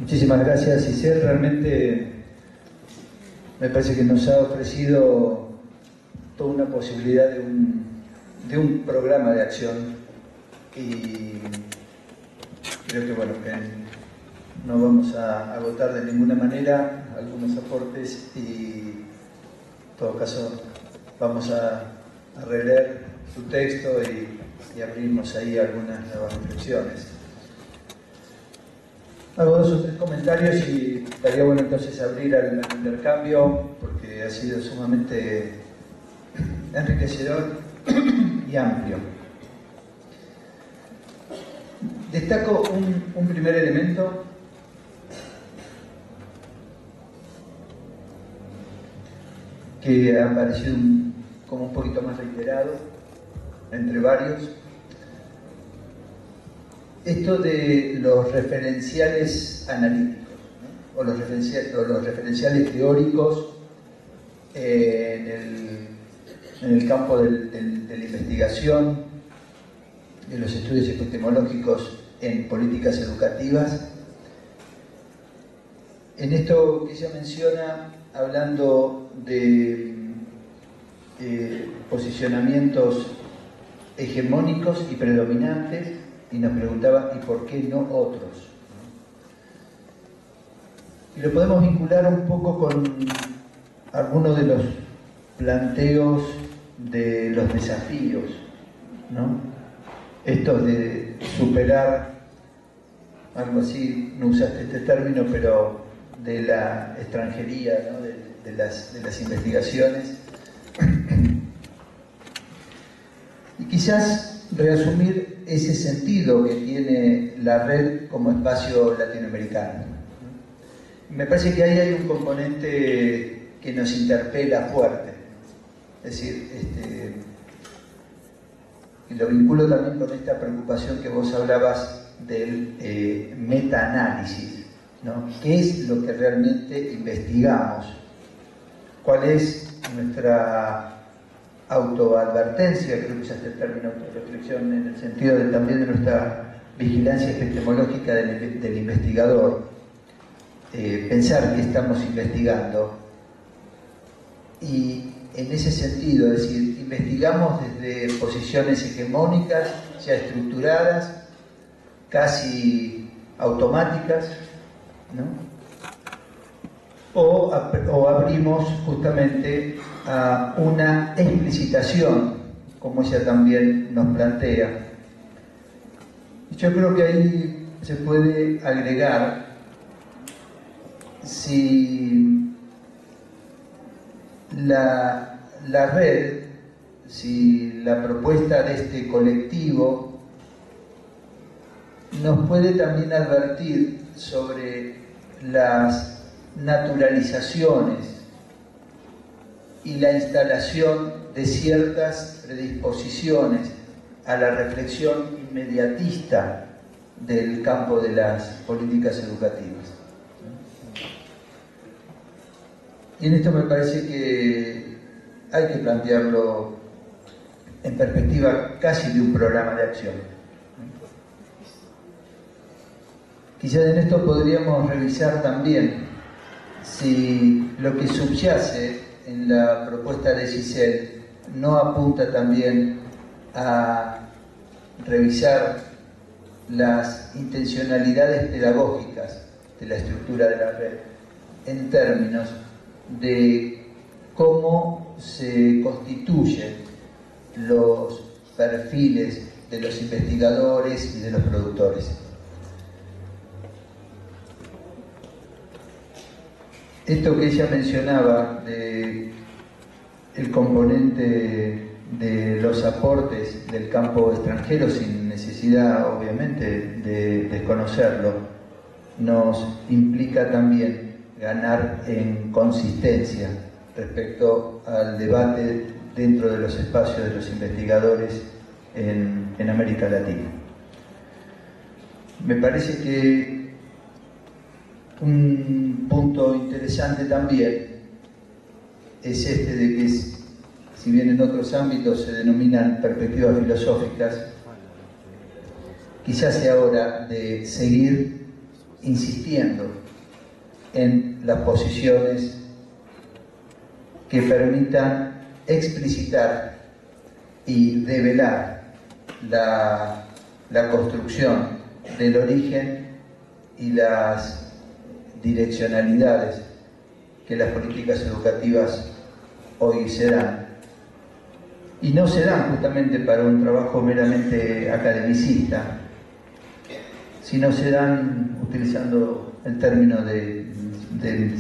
Muchísimas gracias, Isel. Realmente me parece que nos ha ofrecido toda una posibilidad de un programa de acción y creo que, bueno, que no vamos a agotar de ninguna manera algunos aportes y en todo caso vamos a releer su texto y abrirnos ahí algunas nuevas reflexiones. Hago 2 o 3 comentarios y estaría bueno entonces abrir al intercambio porque ha sido sumamente enriquecedor y amplio. Destaco un primer elemento que ha aparecido como un poquito más reiterado entre varios. Esto de los referenciales analíticos, ¿no? o los referenciales teóricos en el campo de la investigación, de los estudios epistemológicos en políticas educativas. En esto que ella menciona, hablando de posicionamientos hegemónicos y predominantes, y nos preguntaba, ¿y por qué no otros? Y lo podemos vincular un poco con algunos de los planteos de los desafíos, ¿no? Estos de superar, algo así, no usaste este término, pero de la extranjería, ¿no? de las investigaciones. Y quizás reasumir ese sentido que tiene la red como espacio latinoamericano. Me parece que ahí hay un componente que nos interpela fuerte. Es decir, y lo vinculo también con esta preocupación que vos hablabas del metaanálisis, ¿no? ¿Qué es lo que realmente investigamos? ¿Cuál es nuestra autoadvertencia? Creo que usaste el término autorreflexión en el sentido también de nuestra vigilancia epistemológica del investigador. Pensar qué estamos investigando. Y en ese sentido, es decir, investigamos desde posiciones hegemónicas, ya estructuradas, casi automáticas, ¿no? O abrimos justamente a una explicitación, como ella también nos plantea. Yo creo que ahí se puede agregar si la red, si la propuesta de este colectivo nos puede también advertir sobre las naturalizaciones y la instalación de ciertas predisposiciones a la reflexión inmediatista del campo de las políticas educativas. Y en esto me parece que hay que plantearlo en perspectiva casi de un programa de acción. Quizás en esto podríamos revisar también si lo que subyace en la propuesta de Giselle no apunta también a revisar las intencionalidades pedagógicas de la estructura de la red en términos de cómo se constituyen los perfiles de los investigadores y de los productores. Esto que ella mencionaba de el componente de los aportes del campo extranjero, sin necesidad obviamente de desconocerlo, nos implica también ganar en consistencia respecto al debate dentro de los espacios de los investigadores en América Latina. Me parece que un punto interesante también es este de que, si bien en otros ámbitos se denominan perspectivas filosóficas, quizás sea hora de seguir insistiendo en las posiciones que permitan explicitar y develar la construcción del origen y las direccionalidades que las políticas educativas hoy se dan. Y no se dan justamente para un trabajo meramente academicista, sino se dan, utilizando el término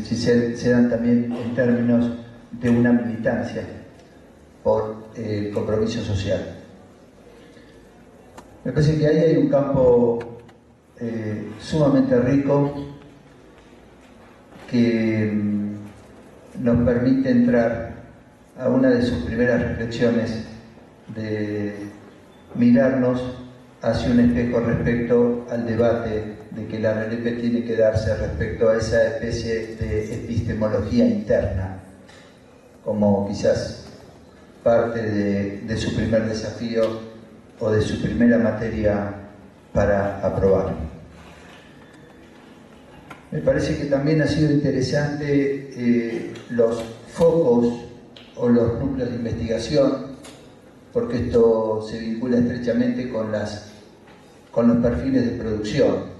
si se dan también en términos de una militancia por el compromiso social. Me parece que ahí hay un campo sumamente rico que nos permite entrar a una de sus primeras reflexiones de mirarnos hacia un espejo respecto al debate de que la RLP tiene que darse respecto a esa especie de epistemología interna, como quizás parte de su primer desafío o de su primera materia para aprobar. Me parece que también ha sido interesante los focos o los núcleos de investigación, porque esto se vincula estrechamente con los perfiles de producción,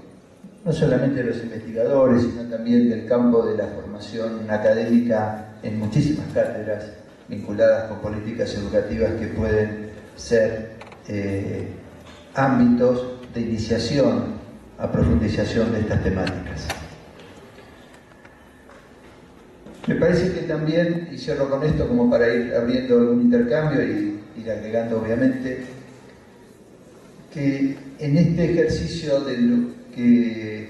no solamente de los investigadores, sino también del campo de la formación académica en muchísimas cátedras vinculadas con políticas educativas que pueden ser ámbitos de iniciación a profundización de estas temáticas. Me parece que también, y cierro con esto como para ir abriendo algún intercambio y ir agregando obviamente, que en este ejercicio de lo que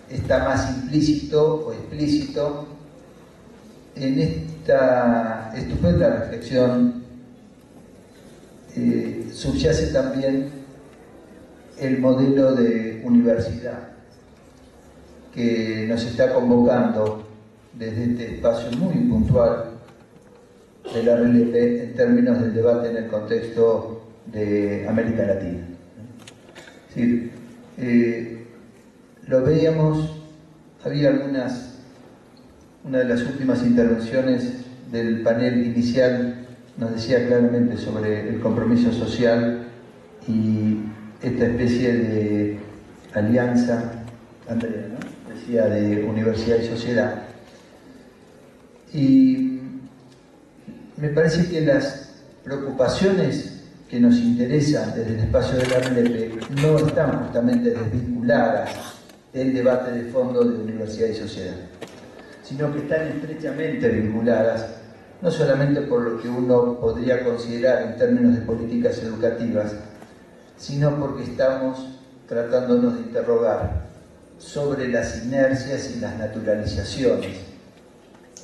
está más implícito o explícito, en esta estupenda reflexión subyace también el modelo de universidad que nos está convocando desde este espacio muy puntual de la RLP en términos del debate en el contexto de América Latina. Es decir, lo veíamos, había una de las últimas intervenciones del panel inicial nos decía claramente sobre el compromiso social y esta especie de alianza, Andrea, ¿no? Decía de universidad y sociedad. Y me parece que las preocupaciones que nos interesan desde el espacio de la RLP no están justamente desvinculadas del debate de fondo de universidad y sociedad, sino que están estrechamente vinculadas no solamente por lo que uno podría considerar en términos de políticas educativas, sino porque estamos tratándonos de interrogar sobre las inercias y las naturalizaciones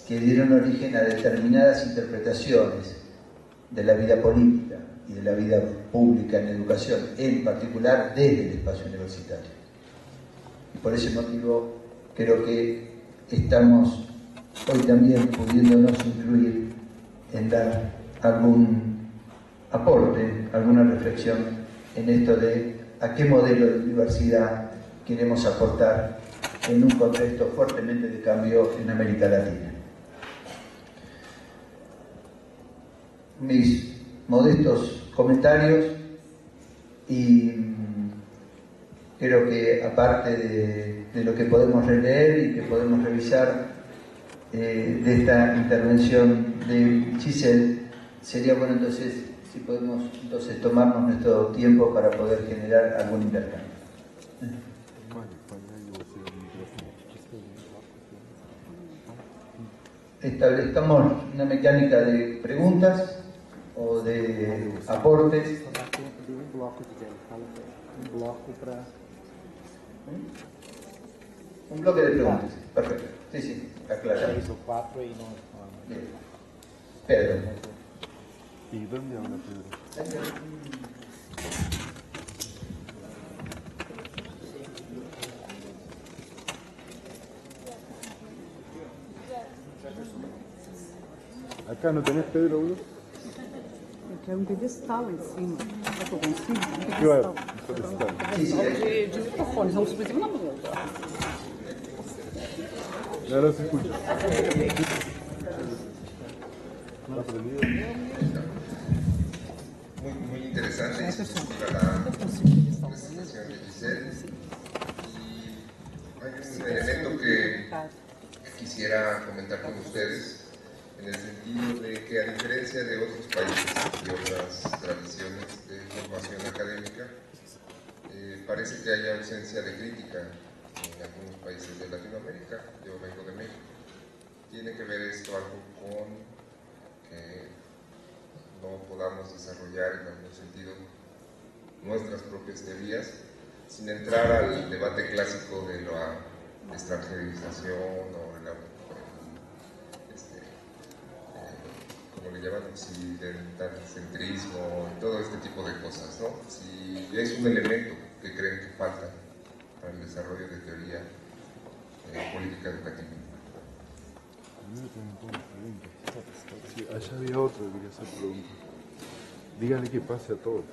que dieron origen a determinadas interpretaciones de la vida política y de la vida pública en educación, en particular desde el espacio universitario. Y por ese motivo creo que estamos hoy también pudiéndonos incluir en dar algún aporte, alguna reflexión en esto de a qué modelo de universidad queremos aportar en un contexto fuertemente de cambio en América Latina. Mis modestos comentarios, y creo que aparte de lo que podemos releer y que podemos revisar de esta intervención de Giselle, sería bueno entonces si podemos tomarnos nuestro tiempo para poder generar algún intercambio. Establezcamos una mecánica de preguntas o de aportes. Un bloque de preguntas. Perfecto. Sí, sí, está claro. 3 o 4 y no. Bien. Pedro. ¿Y dónde habla Pedro? Acá no tenés Pedro, Hugo. Eu quero um pedestal em cima. Será que eu consigo? Um Aqui, ó, pedestal. pedestal. De microfones, vamos subir na mesa. Ahora se escucha. Muy interesante discutir la presentación de Giselle. Y hay un elemento que quisiera comentar con ustedes, en el sentido de que, a diferencia de otros países y otras tradiciones de formación académica, parece que hay ausencia de crítica en algunos países de Latinoamérica. Yo vengo de México. Tiene que ver esto algo con que no podamos desarrollar en algún sentido nuestras propias teorías sin entrar al debate clásico de la extranjerización o como le llaman, occidentocentrismo, todo este tipo de cosas, ¿no? Si es un elemento que creen que falta para el desarrollo de teoría política educativa. Sí, allá había otro que quería hacer preguntas. Díganle que pase a todos.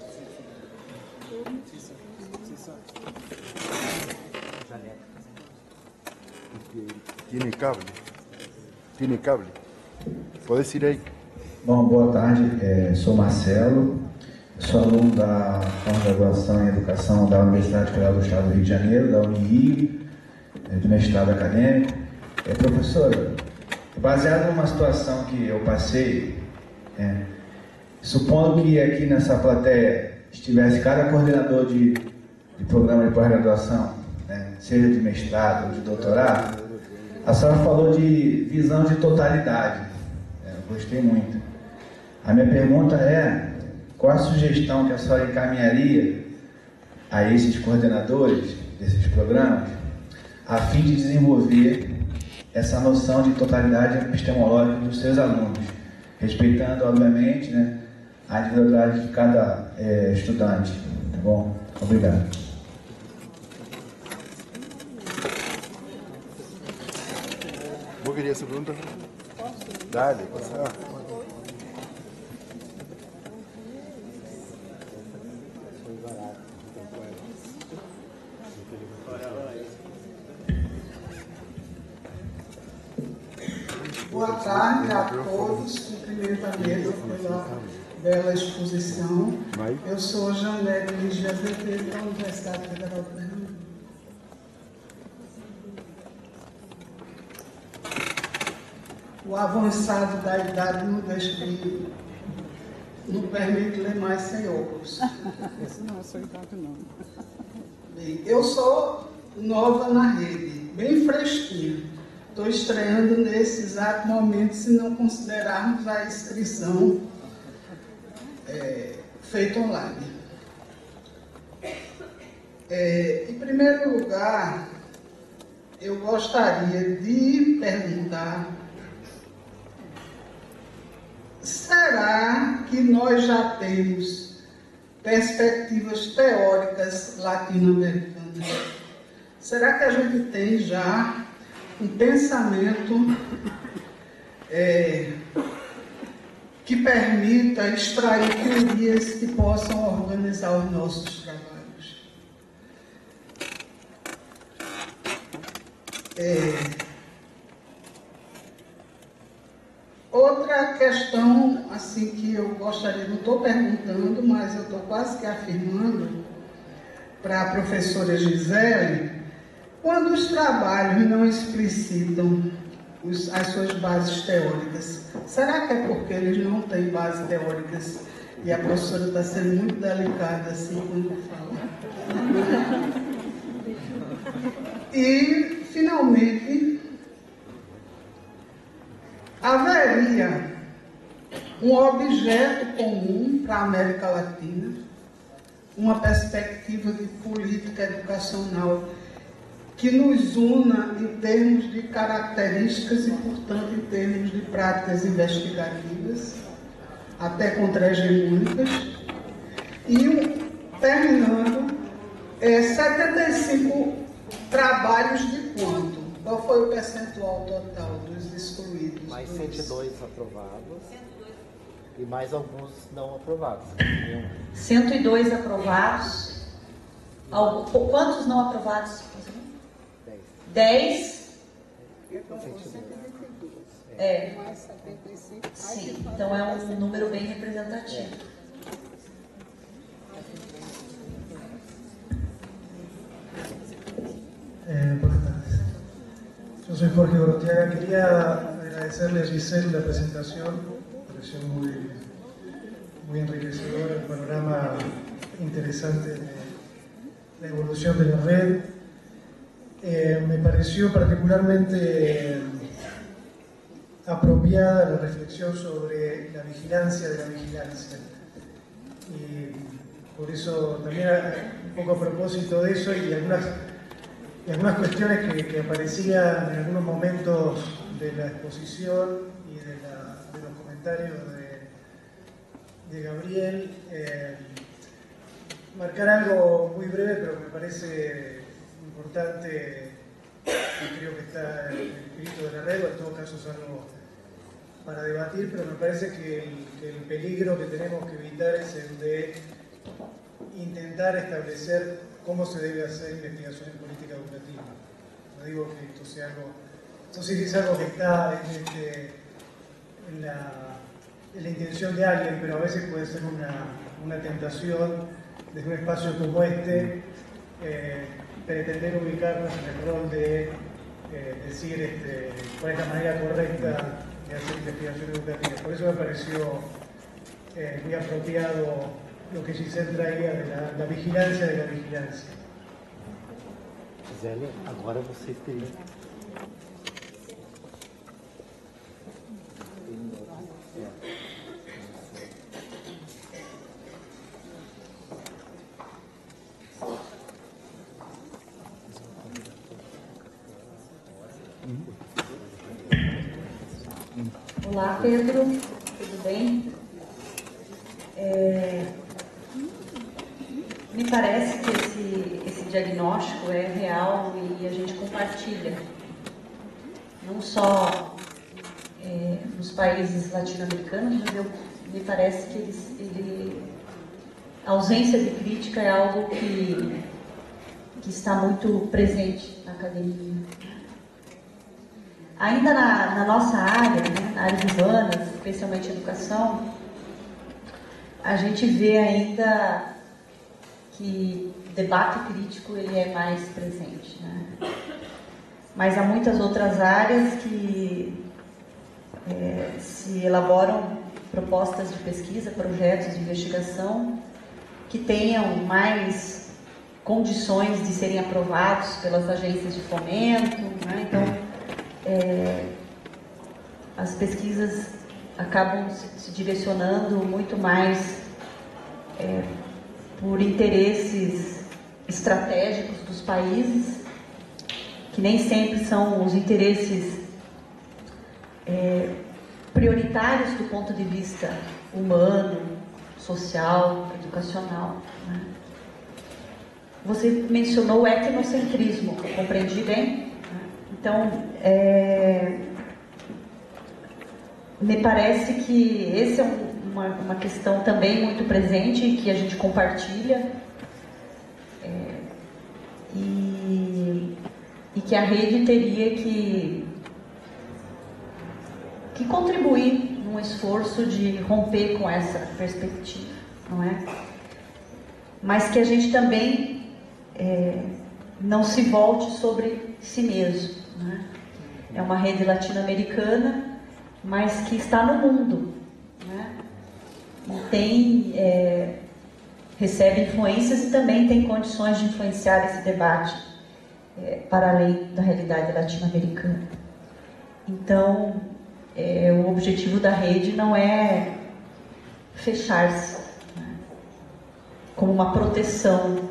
Tiene cable. Tiene cable. Podés ir aí. Bom, boa tarde, sou Marcelo, sou aluno da pós-graduação em Educação da Universidade Federal do Estado do Rio de Janeiro, da Unirio, do mestrado acadêmico. Professora, baseado numa situação que eu passei, supondo que aqui nessa plateia estivesse cada coordenador de programa de pós-graduação, seja de mestrado ou de doutorado, a senhora falou de visão de totalidade. Gostei muito. A minha pergunta é: qual a sugestão que a senhora encaminharia a esses coordenadores desses programas a fim de desenvolver essa noção de totalidade epistemológica dos seus alunos, respeitando, obviamente, a individualidade de cada estudante? Tá bom? Obrigado. ¿Vos querías hacer preguntas? Dale, pasá. Boa tarde a todos, cumprimento a mesa pela bela exposição. Eu sou Janete Ligia Azevedo, da Universidade Federal de Pernambuco. O avançado da idade não permite ler mais sem óculos. Esse não é sua idade, não. Bem, eu sou nova na rede, bem fresquinha. Estou estreando nesse exato momento, se não considerarmos a inscrição feita online. Em primeiro lugar, eu gostaria de perguntar: será que nós já temos perspectivas teóricas latino-americanas? Será que a gente tem já um pensamento que permita extrair teorias que possam organizar os nossos trabalhos? Outra questão assim que eu gostaria, não estou perguntando, mas eu estou quase que afirmando para a professora Gisele: quando os trabalhos não explicitam as suas bases teóricas, será que é porque eles não têm bases teóricas? E a professora está sendo muito delicada assim quando fala. E, finalmente, haveria um objeto comum para a América Latina, uma perspectiva de política educacional que nos una em termos de características e, portanto, em termos de práticas investigativas, até contra-hegemônicas. E, terminando, 75 trabalhos de quanto? Qual foi o percentual total dos excluídos? Mais 102 aprovados e mais alguns não aprovados. 102 aprovados. Quantos não aprovados? 10. Mais 75. Sim, então é um número bem representativo. Buenas tardes. Yo soy Jorge Gorostiaga. Quería agradecerle a Giselle la presentación. Me pareció muy enriquecedor, el panorama interesante de la evolución de la red. Me pareció particularmente apropiada la reflexión sobre la vigilancia de la vigilancia. Y por eso también, un poco a propósito de eso y algunas cuestiones que aparecían en algunos momentos de la exposición y de los comentarios de Gabriel, marcar algo muy breve, pero que me parece importante, y creo que está en el espíritu de la red, o en todo caso es algo para debatir, pero me parece que el peligro que tenemos que evitar es el de intentar establecer cómo se debe hacer investigación en política educativa. No digo que esto sea algo, no sé si es algo que está en la intención de alguien, pero a veces puede ser una tentación desde un espacio como este, pretender ubicarnos en el rol de decir cuál es la manera correcta de hacer investigación educativa. Por eso me pareció muy apropiado lo que Giselle traía de la vigilancia de la vigilancia. Gisele, agora vocês teriam. Olá, Pedro, tudo bem? Me parece que esse diagnóstico é real e a gente compartilha. não só nos países latino-americanos, mas me parece que a ausência de crítica é algo que está muito presente na academia. Ainda na nossa área, né, na área de humanas, especialmente educação, a gente vê ainda que o debate crítico ele é mais presente, né? Mas há muitas outras áreas que se elaboram propostas de pesquisa, projetos de investigação que tenham mais condições de serem aprovados pelas agências de fomento, né? Então, as pesquisas acabam se direcionando muito mais por interesses estratégicos dos países, que nem sempre são os interesses prioritários do ponto de vista humano, social, educacional, né? Você mencionou o etnocentrismo, compreendi bem? Então, me parece que esse é uma questão também muito presente, que a gente compartilha, e que a rede teria que contribuir num esforço de romper com essa perspectiva, não é? Mas que a gente também não se volte sobre si mesmo, né? É uma rede latino-americana, mas que está no mundo, né? E recebe influências e também tem condições de influenciar esse debate para além da realidade latino-americana. Então, o objetivo da rede não é fechar-se, né, como uma proteção,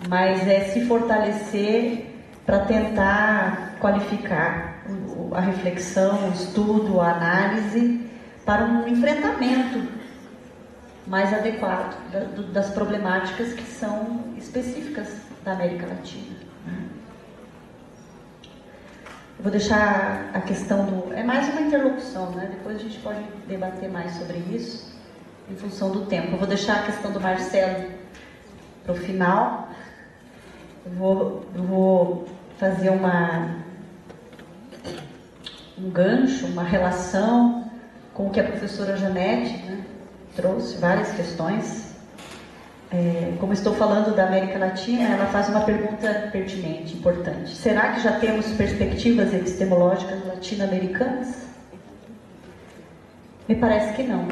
mas é se fortalecer para tentar qualificar a reflexão, o estudo, a análise para um enfrentamento mais adequado das problemáticas que são específicas da América Latina, né? Eu vou deixar a questão é mais uma interlocução, né? Depois a gente pode debater mais sobre isso em função do tempo. Eu vou deixar a questão do Marcelo para o final. Eu vou fazer um gancho, uma relação com o que a professora Janete, né, trouxe, várias questões. Como estou falando da América Latina, ela faz uma pergunta pertinente, importante. Será que já temos perspectivas epistemológicas latino-americanas? Me parece que não.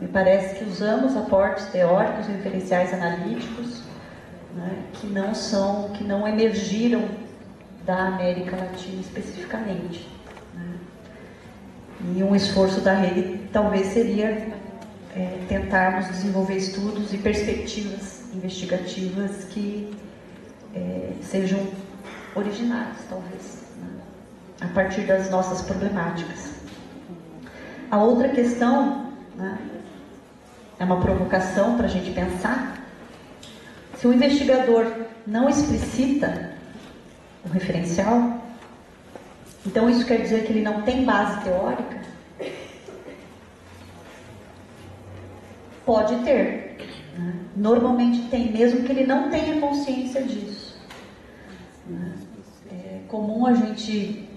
Me parece que usamos aportes teóricos, referenciais analíticos, né, que não emergiram da América Latina especificamente, né? E um esforço da rede talvez seria tentarmos desenvolver estudos e perspectivas investigativas que sejam originais, talvez, né, a partir das nossas problemáticas. A outra questão, né, é uma provocação para a gente pensar. Se o investigador não explicita o referencial, então isso quer dizer que ele não tem base teórica? Pode ter, né? Normalmente tem, mesmo que ele não tenha consciência disso, né? É comum a gente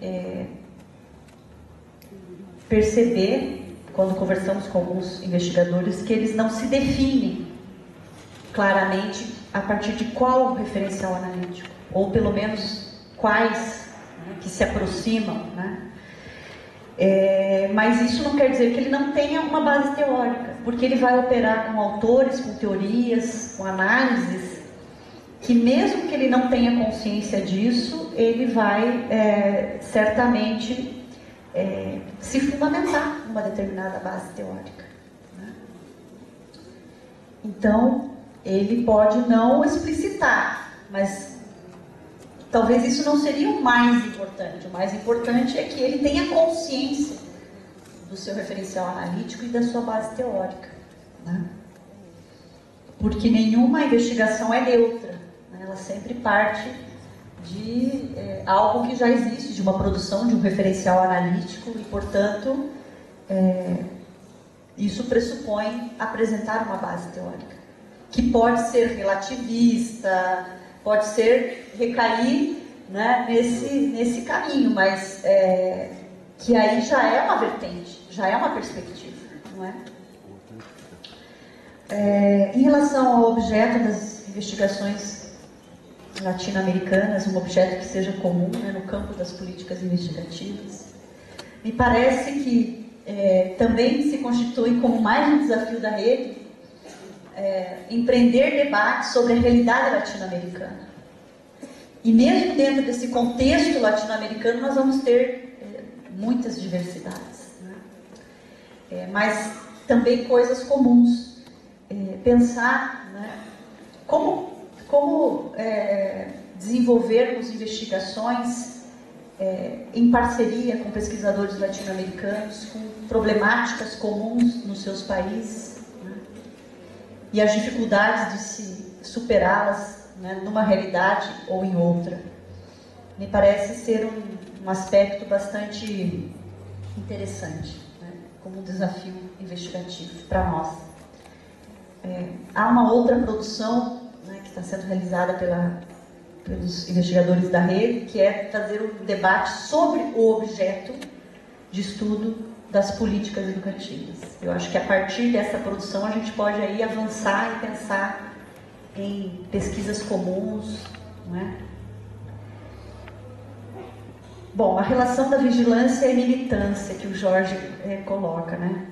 perceber, quando conversamos com alguns investigadores, que eles não se definem claramente a partir de qual referencial analítico, ou pelo menos quais, né, que se aproximam, né? Mas isso não quer dizer que ele não tenha uma base teórica, porque ele vai operar com autores, com teorias, com análises, que mesmo que ele não tenha consciência disso, ele vai certamente se fundamentar numa determinada base teórica, né? Então, ele pode não explicitar, mas talvez isso não seria o mais importante. O mais importante é que ele tenha consciência do seu referencial analítico e da sua base teórica, né? Porque nenhuma investigação é neutra, né? Ela sempre parte de algo que já existe, de uma produção, de um referencial analítico e, portanto, isso pressupõe apresentar uma base teórica, que pode ser relativista, pode ser recair, né, nesse caminho, mas que aí já é uma vertente, já é uma perspectiva, não é? Em relação ao objeto das investigações latino-americanas, um objeto que seja comum, né, no campo das políticas investigativas, me parece que também se constitui como mais um desafio da rede empreender debates sobre a realidade latino-americana. E mesmo dentro desse contexto latino-americano nós vamos ter muitas diversidades, né? Mas também coisas comuns. Pensar, né, como desenvolvermos investigações em parceria com pesquisadores latino-americanos, com problemáticas comuns nos seus países, né, e as dificuldades de se superá-las, né, numa realidade ou em outra. Me parece ser um aspecto bastante interessante, né, como um desafio investigativo para nós. Há uma outra produção, né, que está sendo realizada pelos investigadores da rede, que é fazer um debate sobre o objeto de estudo das políticas educativas. Eu acho que a partir dessa produção a gente pode aí avançar e pensar em pesquisas comuns, não é? Bom, a relação da vigilância e militância que o Jorge coloca, né?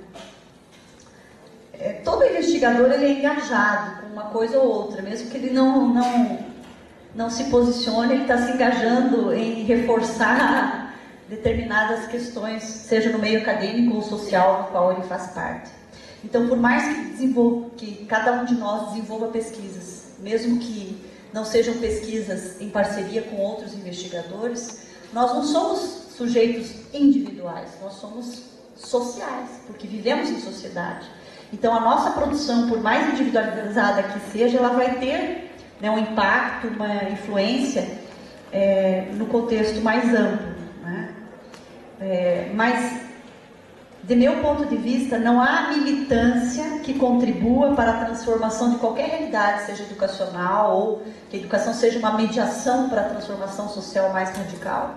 Todo investigador ele é engajado com uma coisa ou outra, mesmo que ele não se posicione, ele está se engajando em reforçar determinadas questões, seja no meio acadêmico ou social do qual ele faz parte. Então, por mais que cada um de nós desenvolva pesquisas, mesmo que não sejam pesquisas em parceria com outros investigadores, nós não somos sujeitos individuais, nós somos sociais, porque vivemos em sociedade. Então, a nossa produção, por mais individualizada que seja, ela vai ter, né, um impacto, uma influência no contexto mais amplo, né? Mas, de meu ponto de vista, não há militância que contribua para a transformação de qualquer realidade, seja educacional ou que a educação seja uma mediação para a transformação social mais radical.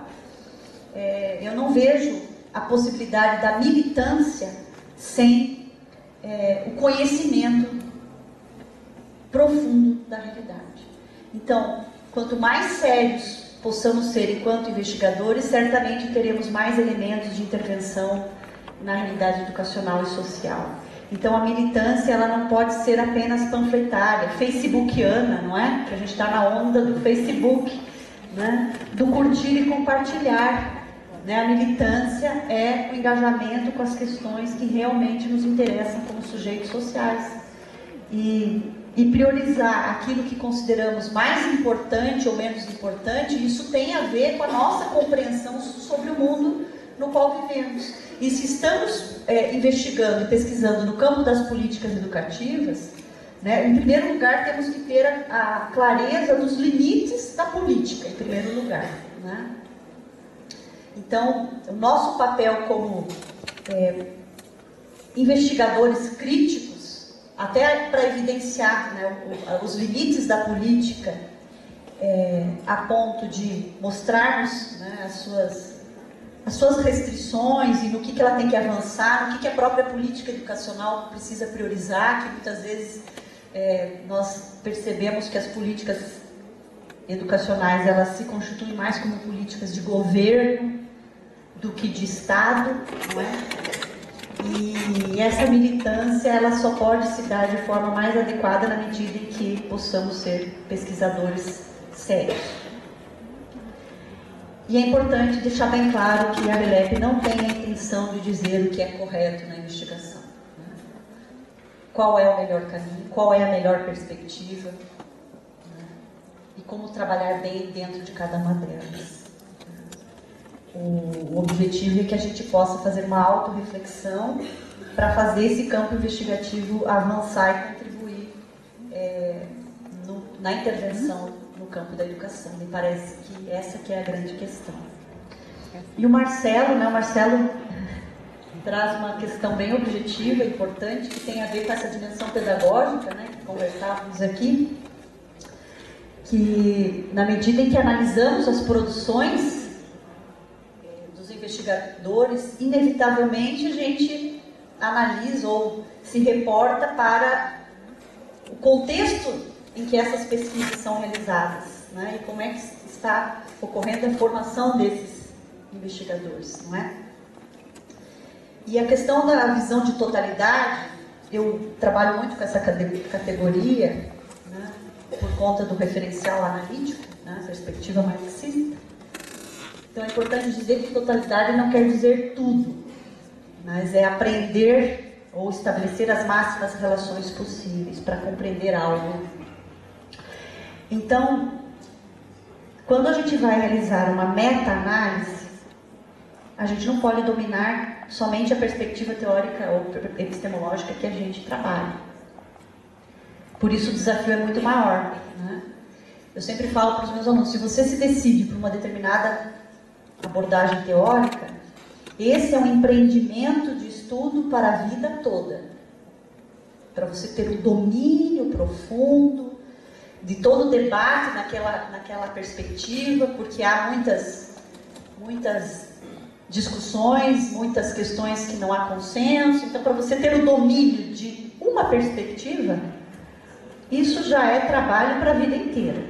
Eu não vejo a possibilidade da militância sem o conhecimento profundo da realidade. Então, quanto mais sérios possamos ser enquanto investigadores, certamente teremos mais elementos de intervenção na realidade educacional e social. Então, a militância ela não pode ser apenas panfletária, facebookiana, não é? Que a gente está na onda do Facebook, né? Do curtir e compartilhar. Né? A militância é o engajamento com as questões que realmente nos interessam como sujeitos sociais e priorizar aquilo que consideramos mais importante ou menos importante. Isso tem a ver com a nossa compreensão sobre o mundo no qual vivemos. E se estamos investigando e pesquisando no campo das políticas educativas, né, em primeiro lugar temos que ter a clareza dos limites da política, em primeiro lugar, né? Então, o nosso papel como investigadores críticos, até para evidenciar, né, os limites da política, a ponto de mostrarmos, né, as suas restrições e no que ela tem que avançar, no que a própria política educacional precisa priorizar, que muitas vezes nós percebemos que as políticas educacionais elas se constituem mais como políticas de governo do que de Estado, não é? E essa militância ela só pode se dar de forma mais adequada na medida em que possamos ser pesquisadores sérios. E é importante deixar bem claro que a RELEP não tem a intenção de dizer o que é correto na investigação, né? Qual é o melhor caminho, qual é a melhor perspectiva, né? E como trabalhar bem dentro de cada uma delas. O objetivo é que a gente possa fazer uma autorreflexão para fazer esse campo investigativo avançar e contribuir na intervenção no campo da educação. Me parece que essa que é a grande questão. E o Marcelo, né, traz uma questão bem objetiva, importante, que tem a ver com essa dimensão pedagógica, né, que conversávamos aqui, que na medida em que analisamos as produções dos investigadores, inevitavelmente a gente analisa ou se reporta para o contexto em que essas pesquisas são realizadas, né, e como é que está ocorrendo a formação desses investigadores, não é? E a questão da visão de totalidade, eu trabalho muito com essa categoria, né, por conta do referencial analítico, né, perspectiva marxista. Então é importante dizer que totalidade não quer dizer tudo, mas é aprender ou estabelecer as máximas relações possíveis para compreender algo. Então, quando a gente vai realizar uma meta-análise, a gente não pode dominar somente a perspectiva teórica ou epistemológica que a gente trabalha. Por isso o desafio é muito maior, né? Eu sempre falo para os meus alunos, se você se decide por uma determinada abordagem teórica, esse é um empreendimento de estudo para a vida toda. Para você ter um domínio profundo de todo o debate naquela perspectiva, porque há muitas discussões, muitas questões que não há consenso. Então, para você ter o domínio de uma perspectiva, isso já é trabalho para a vida inteira.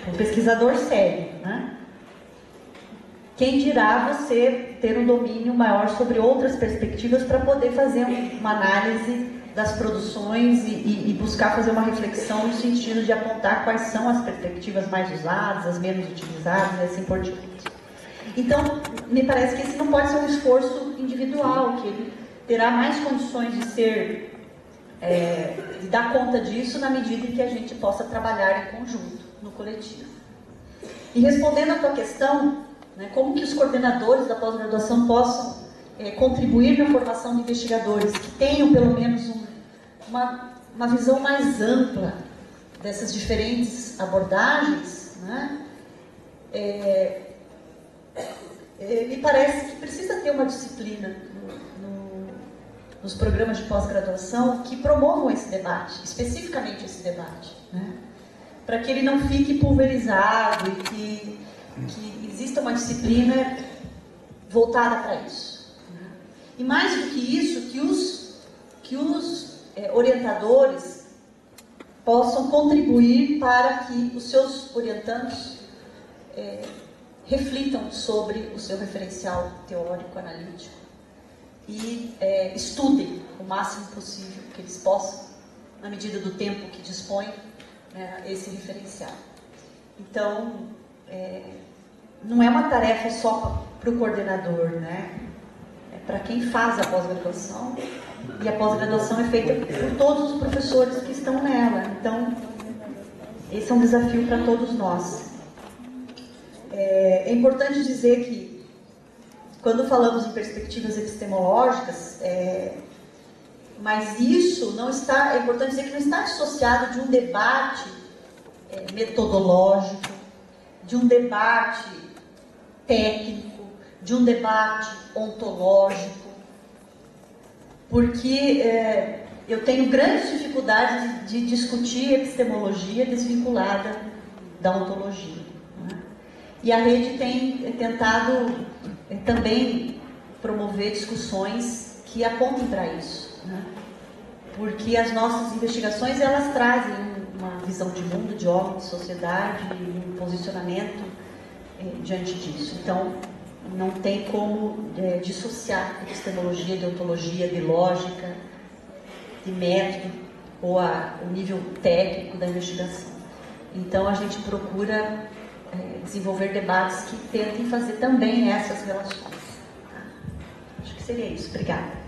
Um pesquisador sério, né? Quem dirá você ter um domínio maior sobre outras perspectivas para poder fazer uma análise das produções e buscar fazer uma reflexão no sentido de apontar quais são as perspectivas mais usadas, as menos utilizadas, e assim por diante. Então, me parece que esse não pode ser um esforço individual, que ele terá mais condições de de dar conta disso na medida em que a gente possa trabalhar em conjunto, no coletivo. E respondendo à tua questão, né, como que os coordenadores da pós-graduação possam contribuir na formação de investigadores que tenham pelo menos uma visão mais ampla dessas diferentes abordagens, né? Me parece que precisa ter uma disciplina nos programas de pós-graduação que promovam esse debate, especificamente esse debate, né? Para que ele não fique pulverizado e que exista uma disciplina voltada para isso, né? E mais do que isso, que os orientadores possam contribuir para que os seus orientandos reflitam sobre o seu referencial teórico, analítico e estudem o máximo possível que eles possam, na medida do tempo que dispõem, esse referencial. Então, não é uma tarefa só para o coordenador, né? É para quem faz a pós-graduação, e a pós-graduação é feita por todos os professores que estão nela. Então, esse é um desafio para todos nós. É importante dizer que, quando falamos em perspectivas epistemológicas, mas isso não está, é importante dizer que não está dissociado de um debate metodológico, de um debate técnico, de um debate ontológico, porque eu tenho grandes dificuldades de discutir epistemologia desvinculada da ontologia, né? E a rede tem tentado também promover discussões que apontem para isso, né? Porque as nossas investigações, elas trazem uma visão de mundo, de homem, de sociedade, um posicionamento diante disso. Então, não tem como dissociar epistemologia de ontologia, de lógica, de método, ou o nível técnico da investigação. Então, a gente procura desenvolver debates que tentem fazer também essas relações. Tá? Acho que seria isso. Obrigada.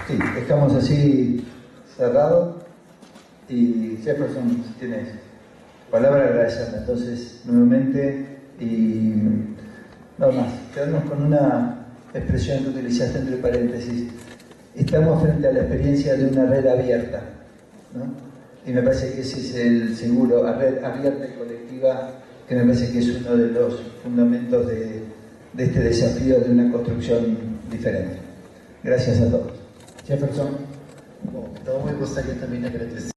Sí, estamos así cerrados y Jefferson, si tienes palabra, agradecerle. Entonces, nuevamente, y nada más, quedarnos con una expresión que utilizaste entre paréntesis, estamos frente a la experiencia de una red abierta, ¿no? Y me parece que ese es el seguro, a red abierta y colectiva, que me parece que es uno de los fundamentos de este desafío de una construcción diferente. Gracias a todos. Jefferson. Bom, então eu gostaria também de agradecer